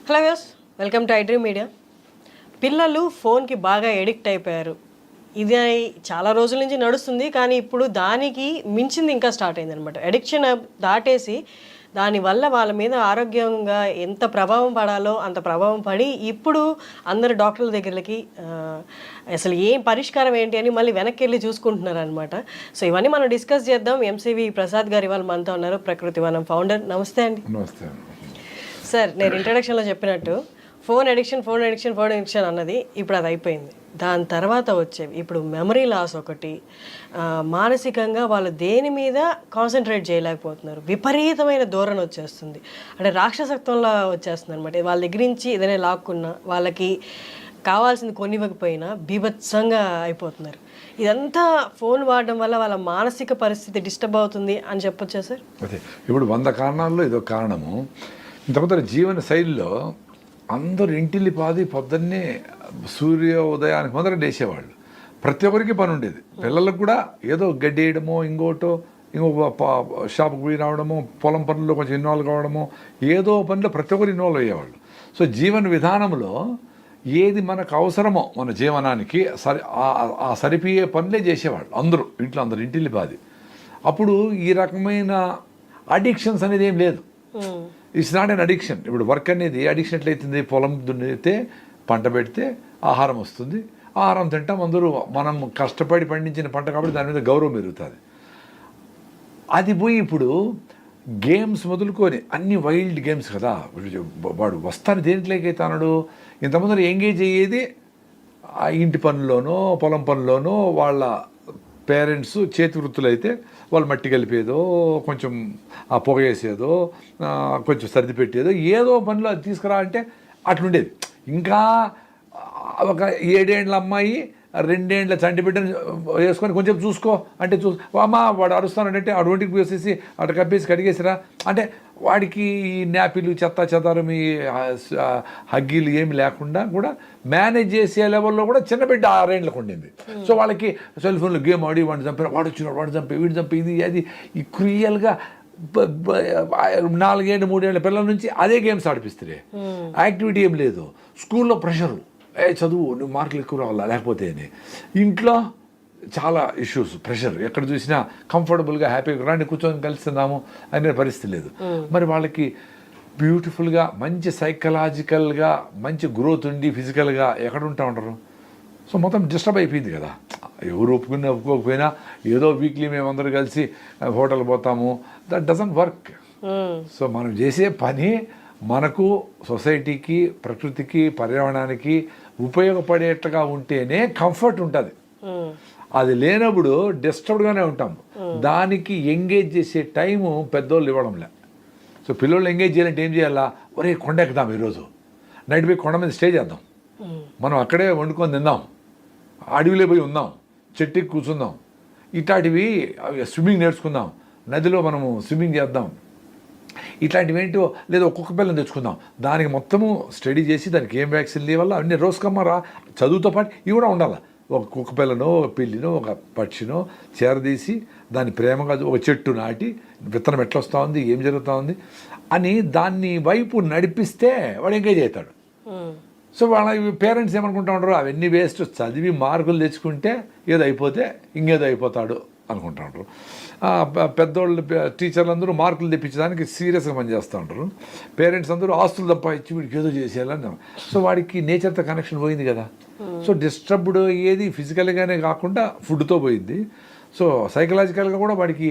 Hello views, welcome to iDream media. పిల్లలు ఫోన్కి బాగా ఎడిక్ట్ అయిపోయారు. ఇది చాలా రోజుల నుంచి నడుస్తుంది, కానీ ఇప్పుడు దానికి మించింది ఇంకా స్టార్ట్ అయిందనమాట. ఎడిక్షన్ దాటేసి దానివల్ల వాళ్ళ మీద ఆరోగ్యంగా ఎంత ప్రభావం పడాలో అంత ప్రభావం పడి ఇప్పుడు అందరు డాక్టర్ల దగ్గరికి అసలు ఏం పరిష్కారం ఏంటి అని మళ్ళీ వెనక్కి వెళ్ళి చూసుకుంటున్నారు అనమాట. సో ఇవన్నీ మనం డిస్కస్ చేద్దాం. ఎంసీవి ప్రసాద్ గారు ఇవాళ మనతో ఉన్నారు, ప్రకృతి వనం ఫౌండర్. నమస్తే అండి. నమస్తే సార్, నేను ఇంట్రడక్షన్లో చెప్పినట్టు ఫోన్ ఎడిక్షన్ అన్నది ఇప్పుడు అది అయిపోయింది. దాని తర్వాత వచ్చేవి ఇప్పుడు మెమరీ లాస్ ఒకటి, మానసికంగా వాళ్ళు దేని మీద కాన్సన్ట్రేట్ చేయలేకపోతున్నారు, విపరీతమైన ధోరణి వచ్చేస్తుంది, అంటే రాక్షసత్వంలా వచ్చేస్తుంది అనమాట. వాళ్ళ దగ్గర నుంచి ఏదైనా లాక్కున్నా వాళ్ళకి కావాల్సింది కొనివ్వకపోయినా బీభత్సంగా అయిపోతున్నారు. ఇదంతా ఫోన్ వాడడం వల్ల వాళ్ళ మానసిక పరిస్థితి డిస్టర్బ్ అవుతుంది అని చెప్పొచ్చా సార్? అదే ఇప్పుడు 100 కారణాల్లో ఇదో కారణము. ఇంతకుముందు జీవన శైలిలో అందరూ ఇంటిల్లి పాది పొద్దున్నే సూర్యోదయానికి మొదట లేచేవాళ్ళు. ప్రతి ఒక్కరికి పని ఉండేది. పిల్లలకు కూడా ఏదో గడ్డి వేయడమో ఇంకో షాప్కి పోయి రావడమో, పొలం పనుల్లో కొంచెం ఇన్వాల్వ్ కావడమో, ఏదో పనిలో ప్రతి ఒక్కరు ఇన్వాల్వ్ అయ్యేవాళ్ళు. సో జీవన విధానంలో ఏది మనకు అవసరమో మన జీవనానికి ఆ సరిపోయే పనులే చేసేవాళ్ళు అందరూ, అందరూ ఇంటిల్లి పాది. అప్పుడు ఈ రకమైన అడిక్షన్స్ అనేది ఏం లేదు. It's not an addiction. ఇప్పుడు వర్క్ అనేది అడిక్షన్ ఎట్లయితుంది? పొలం దున్నితే పంట పెడితే ఆహారం వస్తుంది, ఆహారం తింటాం అందరూ. మనం కష్టపడి పండించిన పంట కాబట్టి దాని మీద గౌరవం పెరుగుతుంది. అది పోయి ఇప్పుడు గేమ్స్ మొదలుకొని అన్ని వైల్డ్ గేమ్స్ కదా. వాడు వస్తాను దేంట్లోకైతే అన్నాడు. ఇంతమంది ఎంగేజ్ అయ్యేది ఆ ఇంటి పనుల్లోనో పొలం పనుల్లోనో. వాళ్ళ పేరెంట్స్ చేతి వృత్తులు అయితే వాళ్ళు మట్టి కలిపేదో, కొంచెం ఆ పొగ వేసేదో, కొంచెం సర్ది పెట్టేదో, ఏదో పనిలో అది తీసుకురా అంటే అట్లుండేది. ఇంకా ఒక 7 ఏళ్ళ అమ్మాయి 2 ఏళ్ళ చంటి బిడ్డను వేసుకొని కొంచెం చూసుకో అంటే అమ్మా వాడు అరుస్తానంటే ఆ ఒంటికి పోసేసి అటు కప్పేసి కడిగేసిరా అంటే వాడికి ఈ న్యాపీలు చెత్త చెదారం ఈ హగ్గీలు ఏమి లేకుండా కూడా మేనేజ్ చేసే లెవెల్లో కూడా చిన్న బిడ్డ 6 ఏళ్ళకు ఉండింది. సో వాళ్ళకి సెల్ ఫోన్లో గేమ్ ఆడి వాడిని చంపిన, వాడు వచ్చినాడు, వాడు చంపి, వీడు చంపి, ఇది అది ఈ క్రియల్గా 4 ఏళ్ళు 3 ఏళ్ళ పిల్లల నుంచి అదే గేమ్స్ ఆడిపిస్తే యాక్టివిటీ ఏం లేదు. స్కూల్లో ప్రెషరు, చదువు నువ్వు మార్కులు ఎక్కువ రావాలా లేకపోతే అని. ఇంట్లో చాలా ఇష్యూస్, ప్రెషర్. ఎక్కడ చూసినా కంఫర్టబుల్గా హ్యాపీగా రండి కూర్చొని కలుస్తున్నాము అనే పరిస్థితి లేదు. మరి వాళ్ళకి బ్యూటిఫుల్గా మంచి సైకలాజికల్గా మంచి గ్రోత్ ఉండి ఫిజికల్గా ఎక్కడ ఉంటా ఉంటారు? సో మొత్తం డిస్టర్బ్ అయిపోయింది కదా. ఎవరు ఒప్పుకోకపోయినా ఏదో వీక్లీ మేమందరూ కలిసి హోటల్ పోతాము. That doesn't work. సో మనం చేసే పని మనకు సొసైటీకి, ప్రకృతికి, పర్యావరణానికి ఉపయోగపడేట్టుగా ఉంటేనే కంఫర్ట్ ఉంటుంది. అది లేనప్పుడు డిస్టర్బ్డ్గానే ఉంటాం. దానికి ఎంగేజ్ చేసే టైము పెద్దోళ్ళు ఇవ్వడంలే. సో పిల్లలు ఎంగేజ్ చేయాలంటే ఏం చేయాలా? ఒరే కొండ ఎక్కుదాం, ఈరోజు నైట్ పోయి కొండ మీద స్టే చేద్దాం, మనం అక్కడే వండుకొని తిందాం, అడవిలో పోయి ఉందాం, చెట్టుకి కూర్చుందాం, ఇట్లాంటివి స్విమ్మింగ్ నేర్చుకుందాం, నదిలో మనము స్విమ్మింగ్ చేద్దాం, ఇట్లాంటివి ఏంటో. లేదా ఒక్కొక్క పిల్లని తెచ్చుకుందాం, దానికి మొత్తము స్టడీ చేసి దానికి ఏం వ్యాక్సిన్ లేవల్ల అన్ని రోజుకమ్మరా చదువుతో పాటు ఇవి కూడా ఉండాలి. ఒక కుక్క పిల్లనో, ఒక పిల్లినో, ఒక పక్షినో చేరదీసి దాన్ని ప్రేమగా ఒక చెట్టు నాటి విత్తనం ఎట్లా వస్తూ ఉంది, ఏం జరుగుతూ ఉంది అని దాన్ని వైపు నడిపిస్తే వాడు ఎంగేజ్ అవుతాడు. సో వాళ్ళ పేరెంట్స్ ఏమనుకుంటా ఉంటారు, అవన్నీ వేస్ట్, చదివి మార్కులు తెచ్చుకుంటే ఏదో అయిపోతే ఇంకేదో అయిపోతాడు అనుకుంటా ఉంటారు. పెద్దోళ్ళు టీచర్లు అందరూ మార్కులు తెప్పించడానికి సీరియస్గా పనిచేస్తూ ఉంటారు. పేరెంట్స్ అందరూ ఆస్తులు తప్పించి వీడికి ఏదో చేసేయాలని. సో వాడికి నేచర్తో కనెక్షన్ పోయింది కదా. సో డిస్టర్బ్డ్ అయ్యేది ఫిజికల్గానే కాకుండా ఫుడ్తో పోయింది. సో సైకలాజికల్గా కూడా వాడికి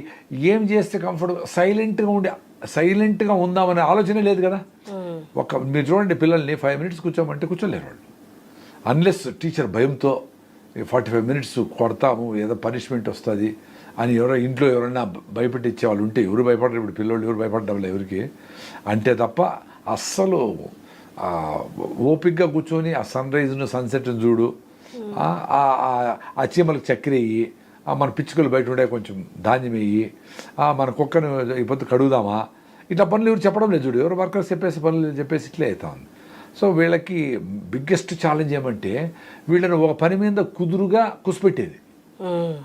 ఏం చేస్తే కంఫర్ట్, సైలెంట్గా ఉందామనే ఆలోచనే లేదు కదా. మీరు చూడండి, పిల్లల్ని 5 మినిట్స్ కూర్చోమంటే కూర్చోలేరు వాళ్ళు. అన్లెస్ టీచర్ భయంతో 45 మినిట్స్ కొడతాము, ఏదో పనిష్మెంట్ వస్తుంది అని ఇంట్లో ఎవరైనా భయపెట్టించే వాళ్ళు ఉంటే, ఎవరు భయపడరు. ఇప్పుడు పిల్లలు ఎవరు భయపడడం ఎవరికి అంటే తప్ప అస్సలు ఓపిక్గా కూర్చొని ఆ సన్ రైజ్ను సన్సెట్ను చూడు, ఆ చీమలకు చక్కెర వేయి, మన పిచ్చుకలు బయట ఉండే కొంచెం ధాన్యం వేయి, మన కుక్కను ఇప్పుడు కడుగుదామా, ఇట్లా పనులు ఎవరు చెప్పడం లేదు. చూడు, ఎవరు వర్కర్స్ చెప్పేసి పనులు చెప్పేసి ఇట్లే అవుతా ఉంది. సో వీళ్ళకి బిగ్గెస్ట్ ఛాలెంజ్ ఏమంటే వీళ్ళని ఒక పని మీద కుదురుగా కుసిపెట్టేది.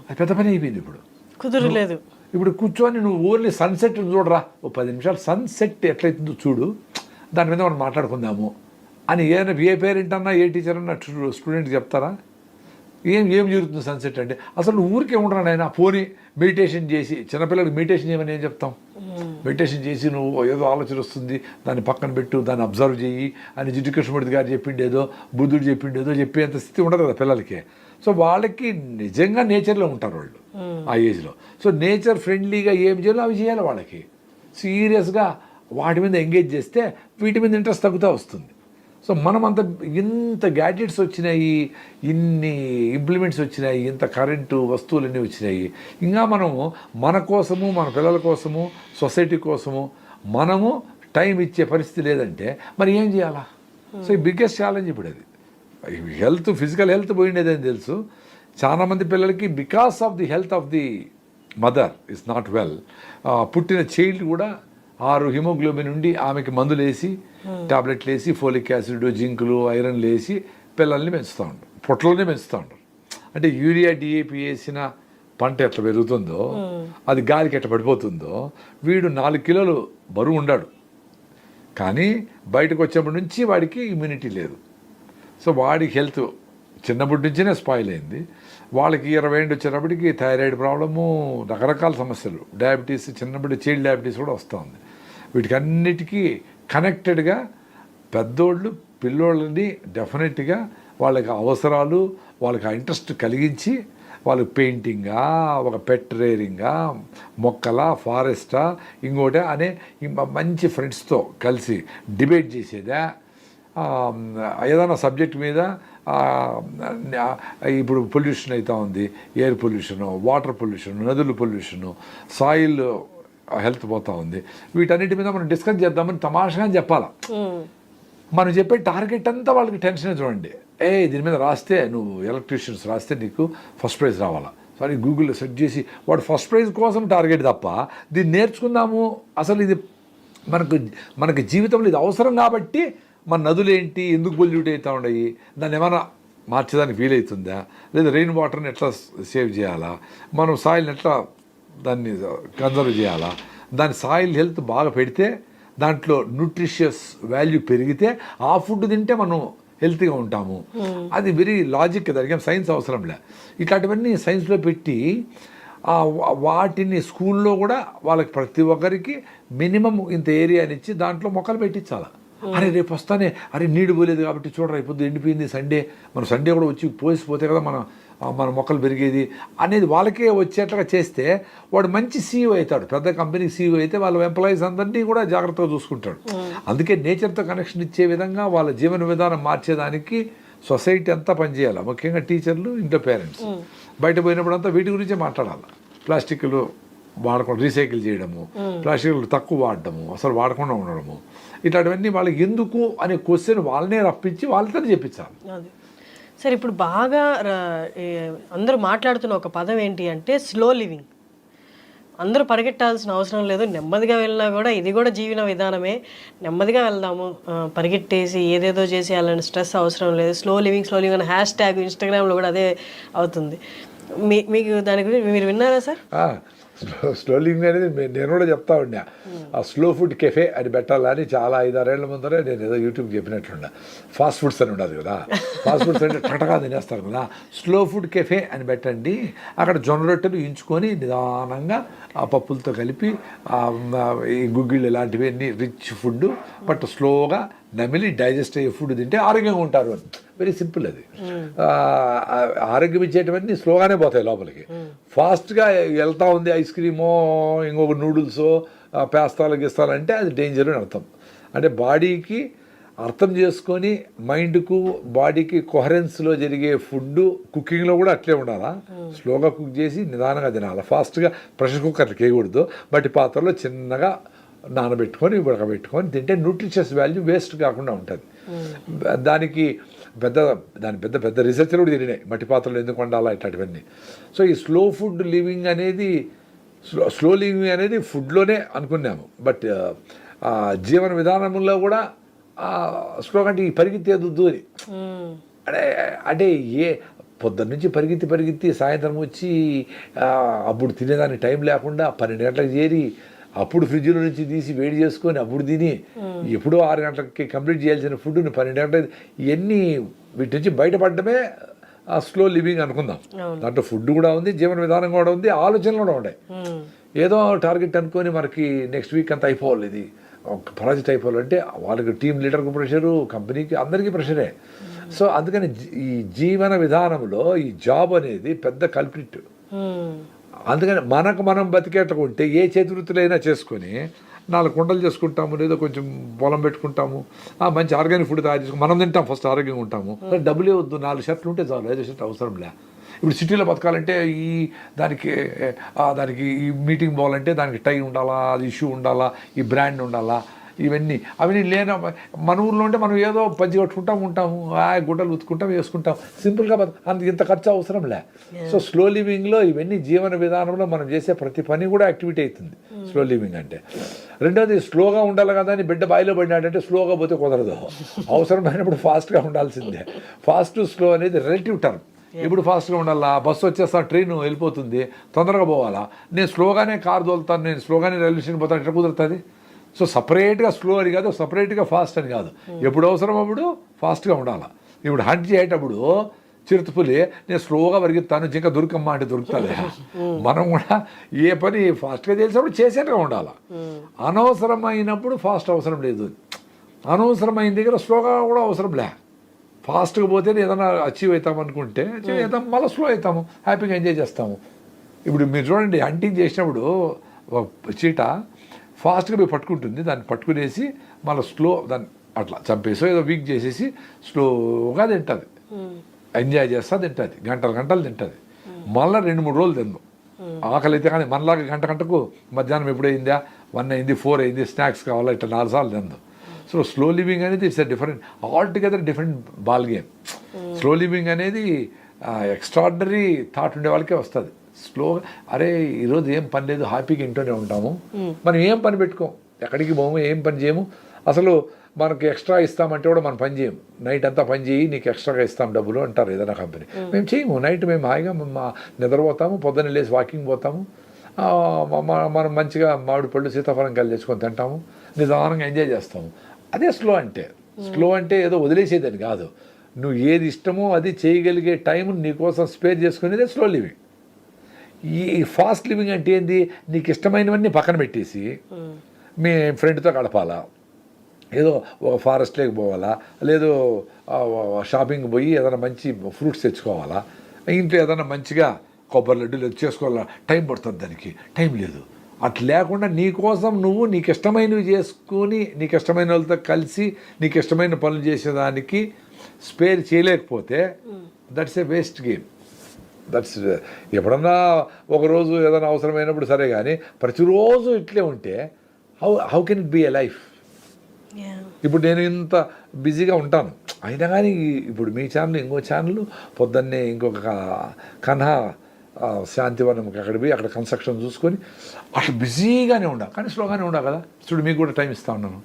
అది పెద్ద పని అయిపోయింది. ఇప్పుడు కుదరలేదు. ఇప్పుడు కూర్చొని నువ్వు ఓన్లీ సన్సెట్ చూడరా, ఓ 10 నిమిషాలు సన్సెట్ ఎట్లయితుందో చూడు, దాని మీద మనం మాట్లాడుకుందాము అని ఏ పేరెంట్ అన్నా ఏ టీచర్ అన్నా స్టూడెంట్కి చెప్తారా? ఏం జరుగుతుంది సన్సెట్ అంటే? అసలు ఊరికే ఉండరా నాయన, పోనీ మెడిటేషన్ చేసి, చిన్నపిల్లలకి మెడిటేషన్ చేయమని ఏం చెప్తాం? మెడిటేషన్ చేసి నువ్వు ఏదో ఆలోచన వస్తుంది దాన్ని పక్కన పెట్టు, దాన్ని అబ్జర్వ్ చేయి అని జిడ్డు కృష్ణమూర్తి గారు చెప్పిండేదో, బుద్ధుడు చెప్పిండేదో చెప్పేంత స్థితి ఉండదు కదా పిల్లలకి. సో వాళ్ళకి నిజంగా నేచర్లో ఉంటారు వాళ్ళు ఆ ఏజ్లో. సో నేచర్ ఫ్రెండ్లీగా ఏం చేయాలో అవి చేయాలి. వాళ్ళకి సీరియస్గా వాటి మీద ఎంగేజ్ చేస్తే వీటి మీద ఇంట్రెస్ట్ తగ్గుతూ వస్తుంది. సో మనమంతా ఇంత గ్యాడ్జెట్స్ వచ్చినాయి, ఇన్ని ఇంప్లిమెంట్స్ వచ్చినాయి, ఇంత కరెంటు వస్తువులన్నీ వచ్చినాయి, ఇంకా మనము మన కోసము, మన పిల్లల కోసము, సొసైటీ కోసము మనము టైం ఇచ్చే పరిస్థితి లేదంటే మరి ఏం చేయాలా? సో ఈ బిగ్గెస్ట్ ఛాలెంజ్ ఇప్పుడు అది. ఫిజికల్ హెల్త్ పోయిండేదని తెలుసు. చాలామంది పిల్లలకి because of the health of the mother is not well, పుట్టిన చైల్డ్ కూడా 6 హిమోగ్లోబిన్ ఉండి ఆమెకి మందులు వేసి, టాబ్లెట్లు వేసి, ఫోలిక్ యాసిడ్, జింకులు, ఐరన్లు వేసి పిల్లల్ని పెంచుతూ ఉంటారు, పొట్టలోనే పెంచుతూ ఉంటారు. అంటే యూరియా డిఏపి వేసిన పంట ఎట్లా పెరుగుతుందో, అది గాలికి ఎట్లా పడిపోతుందో, వీడు 4 కిలోలు బరువు ఉండాడు, కానీ బయటకు వచ్చేప్పటి నుంచి వాడికి ఇమ్యూనిటీ లేదు. సో వాడికి హెల్త్ చిన్నప్పటి నుంచినే స్పాయిల్ అయింది. వాళ్ళకి 20 ఏళ్ళు వచ్చేటప్పటికి థైరాయిడ్ ప్రాబ్లము, రకరకాల సమస్యలు, డయాబెటీస్, చిన్నప్పటి చైల్డ్ డయాబెటీస్ కూడా వస్తూ ఉంది. వీటికి అన్నిటికీ కనెక్టెడ్గా పెద్దోళ్ళు పిల్లోళ్ళని డెఫినెట్గా వాళ్ళకి అవసరాలు, వాళ్ళకి ఆ ఇంట్రెస్ట్ కలిగించి వాళ్ళకి పెయింటింగా, ఒక పెట్ రేరింగా, మొక్కల, ఫారెస్టా, ఇంకోటే అనే మంచి ఫ్రెండ్స్తో కలిసి డిబేట్ చేసేదా, ఏదైనా సబ్జెక్ట్ మీద ఇప్పుడు పొల్యూషన్ అవుతూ ఉంది, ఎయిర్ పొల్యూషను, వాటర్ పొల్యూషన్, నదుల పొల్యూషను, సాయిల్ హెల్త్ పోతూ ఉంది, వీటన్నిటి మీద మనం డిస్కస్ చేద్దామని తమాషగా చెప్పాలా. మనం చెప్పే టార్గెట్ అంతా వాళ్ళకి టెన్షన్. చూడండి, దీని మీద రాస్తే, నువ్వు ఎలక్ట్రీషియన్స్ రాస్తే నీకు ఫస్ట్ ప్రైజ్ రావాలా, సారీ గూగుల్లో సెర్చ్ చేసి వాడు ఫస్ట్ ప్రైజ్ కోసం టార్గెట్ తప్ప దీన్ని నేర్చుకుందాము, అసలు ఇది మనకి జీవితంలో ఇది అవసరం కాబట్టి మన నదులు ఏంటి, ఎందుకు పొల్యూట్ అవుతూ ఉన్నాయి, దాన్ని ఏమైనా మార్చేదానికి వీలవుతుందా, లేదా రెయిన్ వాటర్ని ఎట్లా సేవ్ చేయాలా, మనం సాయిల్ని ఎట్లా దాన్ని కన్జర్వ్ చేయాలా, దాని సాయిల్ హెల్త్ బాగా పెడితే, దాంట్లో న్యూట్రిషియస్ వాల్యూ పెరిగితే ఆ ఫుడ్ తింటే మనం హెల్తీగా ఉంటాము. అది వెరీ లాజిక్, దానికి ఏం సైన్స్ అవసరంలే. ఇట్లాంటివన్నీ సైన్స్లో పెట్టి వాటిని స్కూల్లో కూడా వాళ్ళకి ప్రతి ఒక్కరికి మినిమం ఇంత ఏరియానిచ్చి దాంట్లో మొక్కలు పెట్టించాలి. అరే రేపు వస్తానే, అరే నీడు పోలేదు కాబట్టి చూడరా ఇప్పుడు ఎండిపోయింది, మనం సండే కూడా వచ్చి పోసిపోతే కదా మన మొక్కలు పెరిగేది అనేది వాళ్ళకే వచ్చేట్లుగా చేస్తే వాడు మంచి సీఈఓ అవుతాడు. పెద్ద కంపెనీకి సీఈఓ అయితే వాళ్ళ ఎంప్లాయీస్ అందరినీ కూడా జాగ్రత్తగా చూసుకుంటాడు. అందుకే నేచర్తో కనెక్షన్ ఇచ్చే విధంగా వాళ్ళ జీవన విధానం మార్చేదానికి సొసైటీ అంతా పనిచేయాలి, ముఖ్యంగా టీచర్లు, ఇంట్లో పేరెంట్స్. బయట పోయినప్పుడు అంతా వీటి గురించే మాట్లాడాలి. ప్లాస్టిక్లు వాడకుండా రీసైకిల్ చేయడము, ప్లాస్టిక్లు తక్కువ వాడడము, అసలు వాడకుండా ఉండడము, ఇట్లాంటివన్నీ వాళ్ళకి ఎందుకు అనే క్వశ్చన్ వాళ్ళనే రప్పించి వాళ్ళతో చెప్పించాలి. సార్, ఇప్పుడు బాగా అందరూ మాట్లాడుతున్న ఒక పదం ఏంటి అంటే స్లో లివింగ్. అందరూ పరిగెట్టాల్సిన అవసరం లేదు, నెమ్మదిగా వెళ్ళినా కూడా ఇది కూడా జీవన విధానమే, నెమ్మదిగా వెళ్దాము, పరిగెట్టేసి ఏదేదో చేసి అలాంటి స్ట్రెస్ అవసరం లేదు, స్లో లివింగ్ అని హ్యాష్ ట్యాగ్ ఇన్స్టాగ్రామ్లో కూడా అదే అవుతుంది. మీకు దాని గురించి మీరు విన్నారా సార్? స్లో లివింగ్ అనేది నేను కూడా చెప్తా ఉన్నా. ఆ స్లో ఫుడ్ కెఫే అని పెట్టాలని చాలా 5-6 ఏళ్ల ముందరే నేను ఏదో యూట్యూబ్ చెప్పినట్లున్నా. ఫాస్ట్ ఫుడ్స్ అని ఉండదు కదా, ఫాస్ట్ ఫుడ్స్ అంటే టటగా తినేస్తారు కదా. స్లో ఫుడ్ కెఫే అని పెట్టండి, అక్కడ జొన్న రొట్టెలు ఇంచుకొని నిదానంగా ఆ పప్పులతో కలిపి ఈ గుగ్గిళ్ళు ఇలాంటివి అన్ని రిచ్ ఫుడ్, బట్ స్లోగా నమిలి డైజెస్ట్ అయ్యే ఫుడ్ తింటే ఆరోగ్యంగా ఉంటారు అని. వెరీ సింపుల్ అది. ఆరోగ్యం ఇచ్చేటివన్నీ స్లోగానే పోతాయి లోపలికి. ఫాస్ట్గా వెళ్తూ ఉంది ఐస్ క్రీమో, ఇంకొక నూడిల్సో, పేస్తాలు గిస్తాలు అంటే అది డేంజర్ అని అర్థం. అంటే బాడీకి అర్థం చేసుకొని మైండ్కు బాడీకి కొహరెన్స్లో జరిగే ఫుడ్ కుకింగ్లో కూడా అట్లే ఉండాలా. స్లోగా కుక్ చేసి నిదానంగా తినాలి. ఫాస్ట్గా ప్రెషర్ కుక్కర్కి వేయకూడదు, బట్టి పాత్రలో చిన్నగా నానబెట్టుకొని ఉడకబెట్టుకొని తింటే న్యూట్రిషియస్ వాల్యూ వేస్ట్ కాకుండా ఉంటుంది. దానికి పెద్ద పెద్ద రీసెర్చ్లు కూడా తిరిగినాయి, మట్టి పాత్రలు ఎందుకు వండాలా ఇట్లాంటివన్నీ. సో ఈ స్లో ఫుడ్ లివింగ్ అనేది స్లో లివింగ్ అనేది ఫుడ్లోనే అనుకున్నాము, బట్ జీవన విధానంలో కూడా స్లో అంటే ఈ పరిగెత్తేదు అని అంటే పొద్దున్న నుంచి పరిగెత్తి సాయంత్రం వచ్చి అప్పుడు తినేదానికి టైం లేకుండా 12 గంటలకు చేరి అప్పుడు ఫ్రిడ్జ్లో నుంచి తీసి వేడి చేసుకొని అప్పుడు తిని ఎప్పుడో 6 గంటలకి కంప్లీట్ చేయాల్సిన ఫుడ్ని 12 గంటలు ఇవన్నీ వీటి నుంచి బయటపడటమే ఆ స్లో లివింగ్ అనుకుందాం. దాంట్లో ఫుడ్ కూడా ఉంది, జీవన విధానం కూడా ఉంది, ఆలోచనలు కూడా ఉన్నాయి. ఏదో టార్గెట్ అనుకొని మనకి నెక్స్ట్ వీక్ అంతా అయిపోవాలి, ఇది ఒక ప్రాజెక్ట్ అయిపోవాలంటే వాళ్ళకి టీం లీడర్కి ప్రెషరు, కంపెనీకి అందరికీ ప్రెషరే. సో అందుకని ఈ జీవన విధానంలో ఈ జాబ్ అనేది పెద్ద కల్ప్రిట్. అందుకని మనకు మనం బతికేటకుంటే ఏ చేతివృత్తులైనా చేసుకొని 4 కుండలు చేసుకుంటాము, లేదా కొంచెం పొలం పెట్టుకుంటాము, మంచి ఆర్గానిక్ ఫుడ్ తయారు చేసుకుని మనం తింటాం, ఫస్ట్ ఆరోగ్యంగా ఉంటాము. డబ్బులే వద్దు, 4 షర్ట్లు ఉంటే చాలు, 5 షర్ట్లు అవసరం లే. ఇప్పుడు సిటీలో బతకాలంటే దానికి ఈ మీటింగ్ పోవాలంటే దానికి టై ఉండాలా, అది ఇష్యూ ఉండాలా, ఈ బ్రాండ్ ఉండాలా, అవన్నీ లేని మన ఊర్లో ఉంటే మనం ఏదో పంచి కట్టుకుంటాము, ఉంటాము, గుడ్డలు ఉతుకుంటాం, వేసుకుంటాం, సింపుల్గా ఇంత ఖర్చు అవసరం లే. సో స్లో లివింగ్లో ఇవన్నీ జీవన విధానంలో మనం చేసే ప్రతి పని కూడా యాక్టివిటీ అవుతుంది స్లో లివింగ్ అంటే. రెండోది స్లోగా ఉండాలి కదా అని బిడ్డ బాయిలో పడినాడంటే స్లోగా పోతే కుదరదు, అవసరమైనప్పుడు ఫాస్ట్గా ఉండాల్సిందే. ఫాస్ట్ స్లో అనేది రిలేటివ్ టర్మ్. ఇప్పుడు ఫాస్ట్గా ఉండాలా, బస్సు వచ్చేస్తా, ట్రైన్ వెళ్ళిపోతుంది, తొందరగా పోవాలా, నేను స్లోగానే కారు తోలుతాను, నేను స్లోగానే రైల్వే స్టేషన్ పోతాను, ఎట్లా కుదురుతుంది? సో సపరేట్గా స్లో అని కాదు, సపరేట్గా ఫాస్ట్ అని కాదు, ఎప్పుడు అవసరం అప్పుడు ఫాస్ట్గా ఉండాలి. ఇప్పుడు హంట్ చేసేటప్పుడు చిరుతపులి నేను స్లోగా పరిగెత్తాను, జింక దొరికమ్మ అంటే దొరుకుతుంది. మనం కూడా ఏ పని ఫాస్ట్గా చేసినప్పుడు చేసేట్టుగా ఉండాలి. అనవసరమైనప్పుడు ఫాస్ట్ అవసరం లేదు, అనవసరమైన దగ్గర స్లోగా కూడా అవసరం లే. ఫాస్ట్గా పోతే ఏదైనా అచీవ్ అవుతాం అనుకుంటే చేద్దాం, మళ్ళీ స్లో అవుతాము, హ్యాపీగా ఎంజాయ్ చేస్తాము. ఇప్పుడు మీరు చూడండి, హంటింగ్ చేసినప్పుడు చీట ఫాస్ట్గా పోయి పట్టుకుంటుంది, దాన్ని పట్టుకునేసి మళ్ళీ స్లో దాన్ని అట్లా చంపేసో ఏదో వీక్ చేసేసి స్లోగా తింటుంది, ఎంజాయ్ చేస్తా తింటుంది, గంటలు తింటుంది, మళ్ళీ 2-3 రోజులు తిందాం. ఆకలి అయితే కానీ మనలాగా గంటకు మధ్యాహ్నం ఎప్పుడైందా 1 అయింది 4 అయింది స్నాక్స్ కావాలా, ఇట్లా 4 సార్లు తిందాం. సో స్లో లివింగ్ అనేది it's different, altogether different ball game. Slow living అనేది ఎక్స్ట్రాడినరీ థాట్ ఉండే వాళ్ళకే వస్తుంది. స్లోగా అరే ఈరోజు ఏం పని లేదు, హ్యాపీగా ఇంట్లోనే ఉంటాము, మనం ఏం పని పెట్టుకోం, ఎక్కడికి పోము, ఏం పని చేయము, అసలు మనకు ఎక్స్ట్రా ఇస్తామంటే కూడా మనం పని చేయము. నైట్ అంతా పని చేయి, నీకు ఎక్స్ట్రాగా ఇస్తాం డబ్బులు అంటారు ఏదైనా కంపెనీ. మేము చేయము, నైట్ మేము హాయిగా నిద్రపోతాము, పొద్దున్న లేసి వాకింగ్ పోతాము, మనం మంచిగా మామిడి పళ్ళు సీతాఫలం కాయలు తెచ్చుకొని తింటాము, నిదానంగా ఎంజాయ్ చేస్తాము. అదే స్లో అంటే. స్లో అంటే ఏదో వదిలేసేదని కాదు, నువ్వు ఏది ఇష్టమో అది చేయగలిగే టైం నీకోసం స్పేర్ చేసుకునేదే స్లో లివింగ్. ఈ ఫాస్ట్ లివింగ్ అంటే ఏంది, నీకు ఇష్టమైనవన్నీ పక్కన పెట్టేసి మీ ఫ్రెండ్తో గడపాలా, ఏదో ఒక ఫారెస్ట్లోకి పోవాలా, లేదో షాపింగ్ పోయి ఏదైనా మంచి ఫ్రూట్స్ తెచ్చుకోవాలా, ఇంట్లో ఏదైనా మంచిగా కొబ్బరి లడ్డూలు చేసుకోవాలా, టైం పడుతుంది, దానికి టైం లేదు. అట్లా లేకుండా నీకోసం నువ్వు నీకు ఇష్టమైనవి చేసుకుని నీకు ఇష్టమైన వాళ్ళతో కలిసి నీకు ఇష్టమైన పనులు చేసేదానికి స్పేర్ చేయలేకపోతే that's a waste game. That's ఎప్పుడన్నా ఒకరోజు ఏదైనా అవసరమైనప్పుడు సరే, కానీ ప్రతిరోజు ఇట్లే ఉంటే how can it be a life? ఇప్పుడు నేను ఇంత బిజీగా ఉంటాను, అయినా కానీ ఇప్పుడు మీ ఛానల్, ఇంకో ఛానల్, పొద్దున్నే ఇంకొక కన్హా శాంతివనంకి అక్కడ పోయి అక్కడ కన్స్ట్రక్షన్ చూసుకొని అట్లా బిజీగానే ఉండా, కానీ స్లోగానే ఉండా కదా. చూడు మీకు కూడా టైం ఇస్తా ఉన్నాను.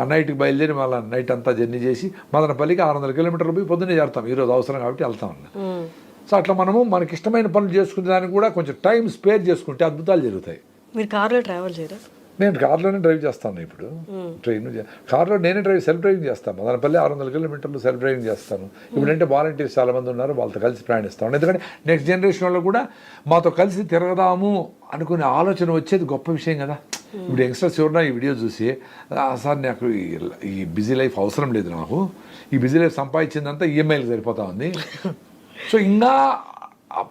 నైట్కి బయలుదేరి మళ్ళీ నైట్ అంతా జర్నీ చేసి మదనపల్లికి 600 కిలోమీటర్లు పోయి పొద్దున్నే చేరుతాం, ఈరోజు అవసరం కాబట్టి వెళ్తా ఉన్నా. సో అట్లా మనము మనకి ఇష్టమైన పనులు చేసుకునే దానికి కూడా కొంచెం టైం స్పేర్ చేసుకుంటే అద్భుతాలు జరుగుతాయి. మీరు కార్లో ట్రావెల్ చేయరా? నేను కార్లోనే డ్రైవ్ చేస్తాను. ఇప్పుడు ట్రైన్ కార్లో నేనే సెల్ఫ్ డ్రైవింగ్ చేస్తాను. మదనపల్లి 600 కిలోమీటర్లు సెల్ఫ్ డ్రైవింగ్ చేస్తాను. ఇప్పుడంటే వాలంటీర్స్ చాలామంది ఉన్నారు, వాళ్ళతో కలిసి ప్రయాణిస్తాను. ఎందుకంటే నెక్స్ట్ జనరేషన్ వాళ్ళు కూడా మాతో కలిసి తిరగదాము అనుకునే ఆలోచన వచ్చేది గొప్ప విషయం కదా. ఇప్పుడు యంగ్స్టర్స్ ఎవరన్నా ఈ వీడియో చూసి సార్ నాకు ఈ బిజీ లైఫ్ అవసరం లేదు, నాకు ఈ బిజీ లైఫ్ సంపాదించిందంతా ఈఎంఐలకు సరిపోతా ఉంది, సో ఇంకా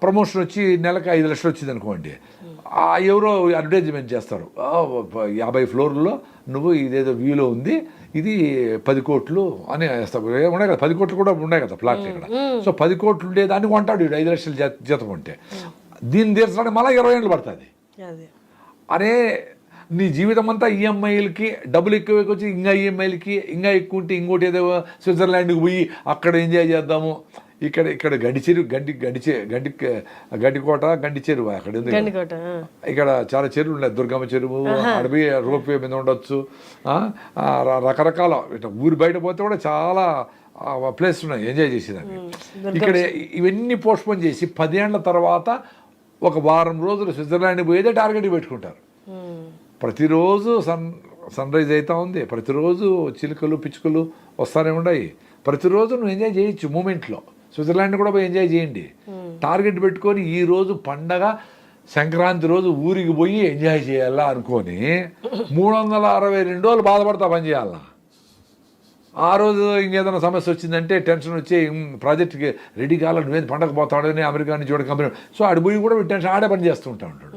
ప్రమోషన్ వచ్చి నెలకు 5 లక్షలు వచ్చింది అనుకోండి, ఎవరో అడ్వర్టైజ్మెంట్ చేస్తారు, 50 ఫ్లోర్లో నువ్వు ఇదేదో వ్యూలో ఉంది, ఇది 10 కోట్లు అని వేస్తారు. ఉన్నాయి కదా 10 కోట్లు కూడా ఉన్నాయి కదా ప్లాట్లు ఇక్కడ. సో 10 కోట్లు ఉండేదాన్ని కొంటాడు వీడు 5 లక్షలు జీతం ఉంటే, దీన్ని తీర్చడానికి మళ్ళీ 20 ఏళ్ళు పడుతుంది. అరే నీ జీవితం అంతా ఈఎంఐలకి డబ్బులు ఎక్కువ వచ్చి ఇంకా ఈఎంఐలకి ఇంకా ఎక్కువ ఉంటే ఇంకోటి ఏదో స్విట్జర్లాండ్కి పోయి అక్కడ ఎంజాయ్ చేద్దాము, ఇక్కడ గండికోట గండి చెరువు అక్కడ ఉంది, ఇక్కడ చాలా చెరువులు ఉన్నాయి, దుర్గమ్మ చెరువు, అడవి రోప్వే మీద ఉండొచ్చు, రకరకాల ఊరి బయట పోతే కూడా చాలా ప్లేస్ ఉన్నాయి ఎంజాయ్ చేసేదాన్ని. ఇక్కడ ఇవన్నీ పోస్ట్పోన్ చేసి 10 ఏళ్ల తర్వాత ఒక వారం రోజులు స్విట్జర్లాండ్ పోయేదే టార్గెట్ పెట్టుకుంటారు. ప్రతిరోజు సన్ రైజ్ అవుతూ ఉంది, ప్రతిరోజు చిలుకలు పిచ్చుకలు వస్తూనే ఉన్నాయి, ప్రతిరోజు నువ్వు ఎంజాయ్ చేయొచ్చు మూమెంట్లో. స్విట్జర్లాండ్ కూడా పోయి ఎంజాయ్ చేయండి. టార్గెట్ పెట్టుకొని ఈ రోజు పండగ సంక్రాంతి రోజు ఊరికి పోయి ఎంజాయ్ చేయాలా అనుకొని 362 రోజులు బాధపడతా పని చేయాలా. ఆ రోజు ఇంకేదైనా సమస్య వచ్చిందంటే టెన్షన్ వచ్చి ప్రాజెక్ట్కి రెడీ కావాలి, నువ్వేది పండగ పోతాడని అమెరికా నుంచి చూడ కంపెనీ, సో ఆడి పోయి కూడా టెన్షన్ ఆడే పని చేస్తూ ఉంటా ఉంటాడు.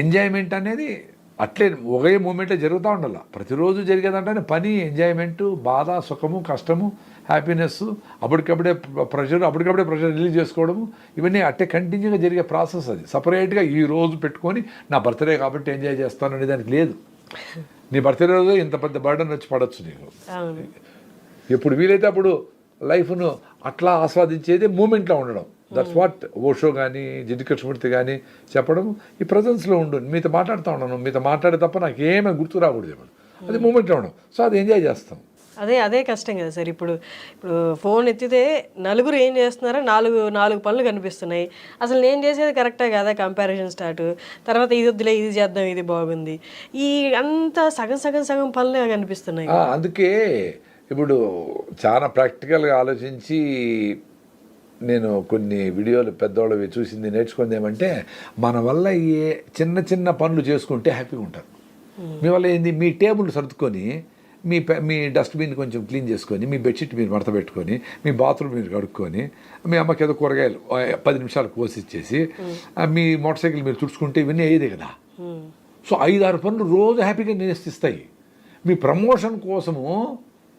ఎంజాయ్మెంట్ అనేది అట్లే ఒకే మూమెంటే జరుగుతూ ఉండాలి. ప్రతిరోజు జరిగేదంటే పని, ఎంజాయ్మెంటు, బాధ, సుఖము, కష్టము, హ్యాపీనెస్, అప్పటికప్పుడే ప్రెషర్ రిలీజ్ చేసుకోవడము, ఇవన్నీ అట్టే కంటిన్యూగా జరిగే ప్రాసెస్. అది సపరేట్గా ఈ రోజు పెట్టుకొని నా బర్త్డే కాబట్టి ఎంజాయ్ చేస్తాను అనే దానికి లేదు. నీ బర్త్డే రోజు ఇంత పెద్ద బర్డన్ వచ్చి పడవచ్చు నీకు. ఎప్పుడు వీలైతే అప్పుడు లైఫ్ను అట్లా ఆస్వాదించేది మూమెంట్లో ఉండడం. దట్స్ వాట్ ఓషో కానీ జిడ్డు కృష్ణమూర్తి కానీ చెప్పడం, ఈ ప్రజెన్స్లో ఉండు, మీతో మాట్లాడుతూ ఉన్నాను, మీతో మాట్లాడే తప్ప నాకు ఏమైనా గుర్తు రాకూడదు, అది మూమెంట్లో ఉండడం. సో అది ఎంజాయ్ చేస్తాం. అదే కష్టం కదా సార్. ఇప్పుడు ఫోన్ ఎత్తితే నలుగురు ఏం చేస్తున్నారో నాలుగు పనులు కనిపిస్తున్నాయి. అసలు నేను చేసేది కరెక్టే కదా, కంపారిజన్ స్టార్ట్, తర్వాత ఇది వద్దులే, ఇది చేద్దాం, ఇది బాగుంది, ఈ అంతా సగం పనులే కనిపిస్తున్నాయి. అందుకే ఇప్పుడు చాలా ప్రాక్టికల్గా ఆలోచించి నేను కొన్ని వీడియోలు పెద్దవాళ్ళవి చూసింది నేర్చుకుంది ఏమంటే, మన వల్ల ఏ చిన్న పనులు చేసుకుంటే హ్యాపీగా ఉంటారు. మీ వల్ల ఏంది, మీ టేబుల్ సర్దుకొని, మీ డస్ట్బిన్ కొంచెం క్లీన్ చేసుకొని, మీ బెడ్షీట్ మీరు మడత పెట్టుకొని, మీ బాత్రూమ్ మీరు కడుక్కొని, మీ అమ్మకి ఏదో కూరగాయలు 10 నిమిషాలు కోసి ఇచ్చేసి, మీ మోటార్ సైకిల్ మీరు తుడుచుకుంటే ఇవన్నీ అయ్యేదే కదా. సో 5-6 పనులు రోజు హ్యాపీగా నేర్పిస్తాయి. మీ ప్రమోషన్ కోసము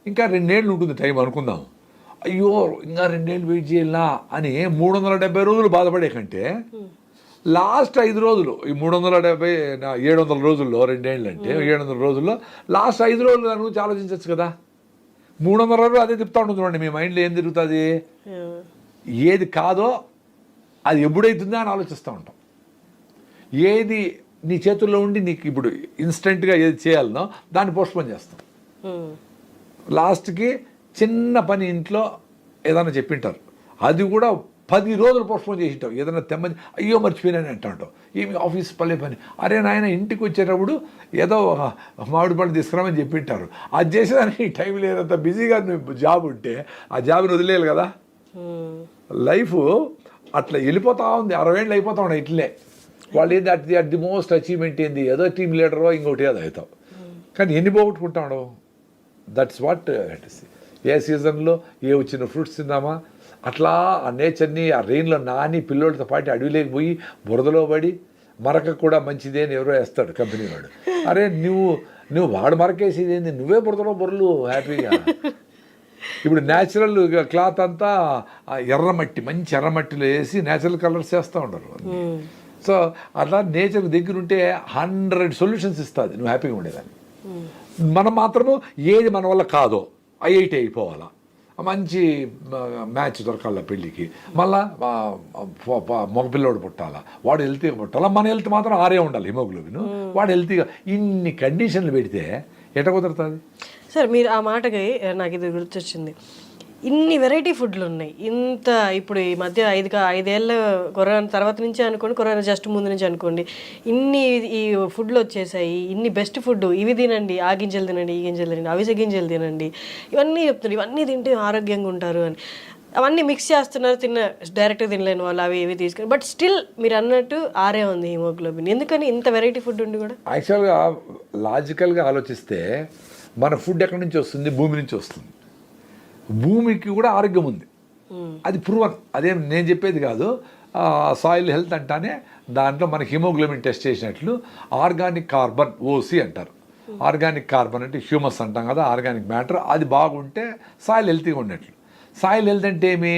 ఇంకా 2 ఏళ్ళు ఉంటుంది టైం అనుకుందాం. అయ్యో ఇంకా 2 ఏళ్ళు వెయిట్ చేయాలా అని 370 రోజులు బాధపడే కంటే లాస్ట్ 5 రోజులు, ఈ 370 700 రోజుల్లో 2 ఏళ్ళు అంటే 700 రోజుల్లో లాస్ట్ 5 రోజులు దాని గురించి ఆలోచించవచ్చు కదా. 300 రోజులు అదే తిప్పుతూ ఉంటుంది చూడండి, మీ మైండ్లో ఏం తిరుగుతుంది, ఏది కాదో అది ఎప్పుడైతుందో అని ఆలోచిస్తూ ఉంటాం. ఏది నీ చేతుల్లో ఉండి నీకు ఇప్పుడు ఇన్స్టెంట్గా ఏది చేయాలనో దాన్ని పోస్ట్పోన్ చేస్తాం. లాస్ట్కి చిన్న పని ఇంట్లో ఏదైనా చెప్పింటారు, అది కూడా 10 రోజులు పోస్ట్పోన్ చేసి ఉంటావు. ఏదైనా తెమ్మని అయ్యో మర్చిపోయినాని అంటావు, ఏమి ఆఫీస్ పని, అరే నాయన ఇంటికి వచ్చేటప్పుడు ఏదో మామిడి పళ్ళు తీసుకురామని చెప్పింటారు, అది చేసేదానికి టైం లేదంత బిజీగా నువ్వు జాబ్ ఉంటే ఆ జాబ్ని వదిలేయాలి కదా. లైఫ్ అట్లా వెళ్ళిపోతూ ఉంది, 60 ఏళ్ళు అయిపోతా ఉన్నాయి ఇట్లే. వాళ్ళు ఏంది అట్ ది మోస్ట్ అచీవ్మెంట్ ఏంది, ఏదో టీమ్ లీడరో ఇంకోటి ఏదో అవుతావు, కానీ ఎన్ని పోగొట్టుకుంటాడు. దట్స్ వాట్ ఏ సీజన్లో ఏ వచ్చిన ఫ్రూట్స్ తిందామా, అట్లా ఆ నేచర్ని ఆ రెయిన్లో నాని పిల్లోడితో పాటు అడవిలోకి పోయి బురదలో పడి, మరక కూడా మంచిదే అని ఎవరో వేస్తాడు కంపెనీ వాడు. అరే నువ్వు వాడు మరకేసేది ఏంది, నువ్వే బురదలో బుర్రలు హ్యాపీగా. ఇప్పుడు న్యాచురల్ క్లాత్ అంతా ఎర్రమట్టి, మంచి ఎర్రమట్టిలో వేసి న్యాచురల్ కలర్స్ వేస్తూ ఉండరు. సో అట్లా నేచర్ దగ్గర ఉంటే 100 సొల్యూషన్స్ ఇస్తుంది నువ్వు హ్యాపీగా ఉండేదాన్ని. మనం మాత్రము ఏది మన వల్ల కాదో ఐఐటి అయిపోవాలా, మంచి మ్యాచ్ దొరకాల పెళ్ళికి, మళ్ళా మగపిల్లోడు పుట్టాలా, వాడు హెల్తీగా పుట్టాలా, మన హెల్త్ మాత్రం 6 ఉండాలి హిమోగ్లోబిన్, వాడు హెల్తీగా. ఇన్ని కండిషన్లు పెడితే ఎట కుదురుతుంది సార్? మీరు ఆ మాటకి నాకు ఇది గుర్తొచ్చింది. ఇన్ని వెరైటీ ఫుడ్లు ఉన్నాయి, ఇంత ఇప్పుడు ఈ మధ్య 5 ఏళ్ళ కరోనా తర్వాత నుంచి అనుకోండి, కరోనా జస్ట్ ముందు నుంచి అనుకోండి, ఇన్ని ఈ ఫుడ్లు వచ్చేసాయి, ఇన్ని బెస్ట్ ఫుడ్, ఇవి తినండి, ఆ గింజలు తినండి, ఈ గింజలు తినండి, అవిసె గింజలు తినండి, ఇవన్నీ చెప్తున్నారు, ఇవన్నీ తింటే ఆరోగ్యంగా ఉంటారు అని. అవన్నీ మిక్స్ చేస్తున్నారు, డైరెక్ట్గా తినలేని వాళ్ళు అవి ఇవి తీసుకుని. బట్ స్టిల్ మీరు అన్నట్టు 6 ఉంది హిమోగ్లోబిన్. ఎందుకని ఇంత వెరైటీ ఫుడ్ ఉండి కూడా? యాక్చువల్గా లాజికల్గా ఆలోచిస్తే మన ఫుడ్ ఎక్కడి నుంచి వస్తుంది, భూమి నుంచి వస్తుంది. భూమికి కూడా ఆరోగ్యం ఉంది, అది ప్రూవన్, అదేం నేను చెప్పేది కాదు. సాయిల్ హెల్త్ అంటానే దాంట్లో మనకి హిమోగ్లోబిన్ టెస్ట్ చేసినట్లు ఆర్గానిక్ కార్బన్ ఓసి అంటారు. ఆర్గానిక్ కార్బన్ అంటే హ్యూమస్ అంటాం కదా, ఆర్గానిక్ మ్యాటర్, అది బాగుంటే సాయిల్ హెల్తీగా ఉన్నట్లు. సాయిల్ హెల్త్ అంటే ఏమి,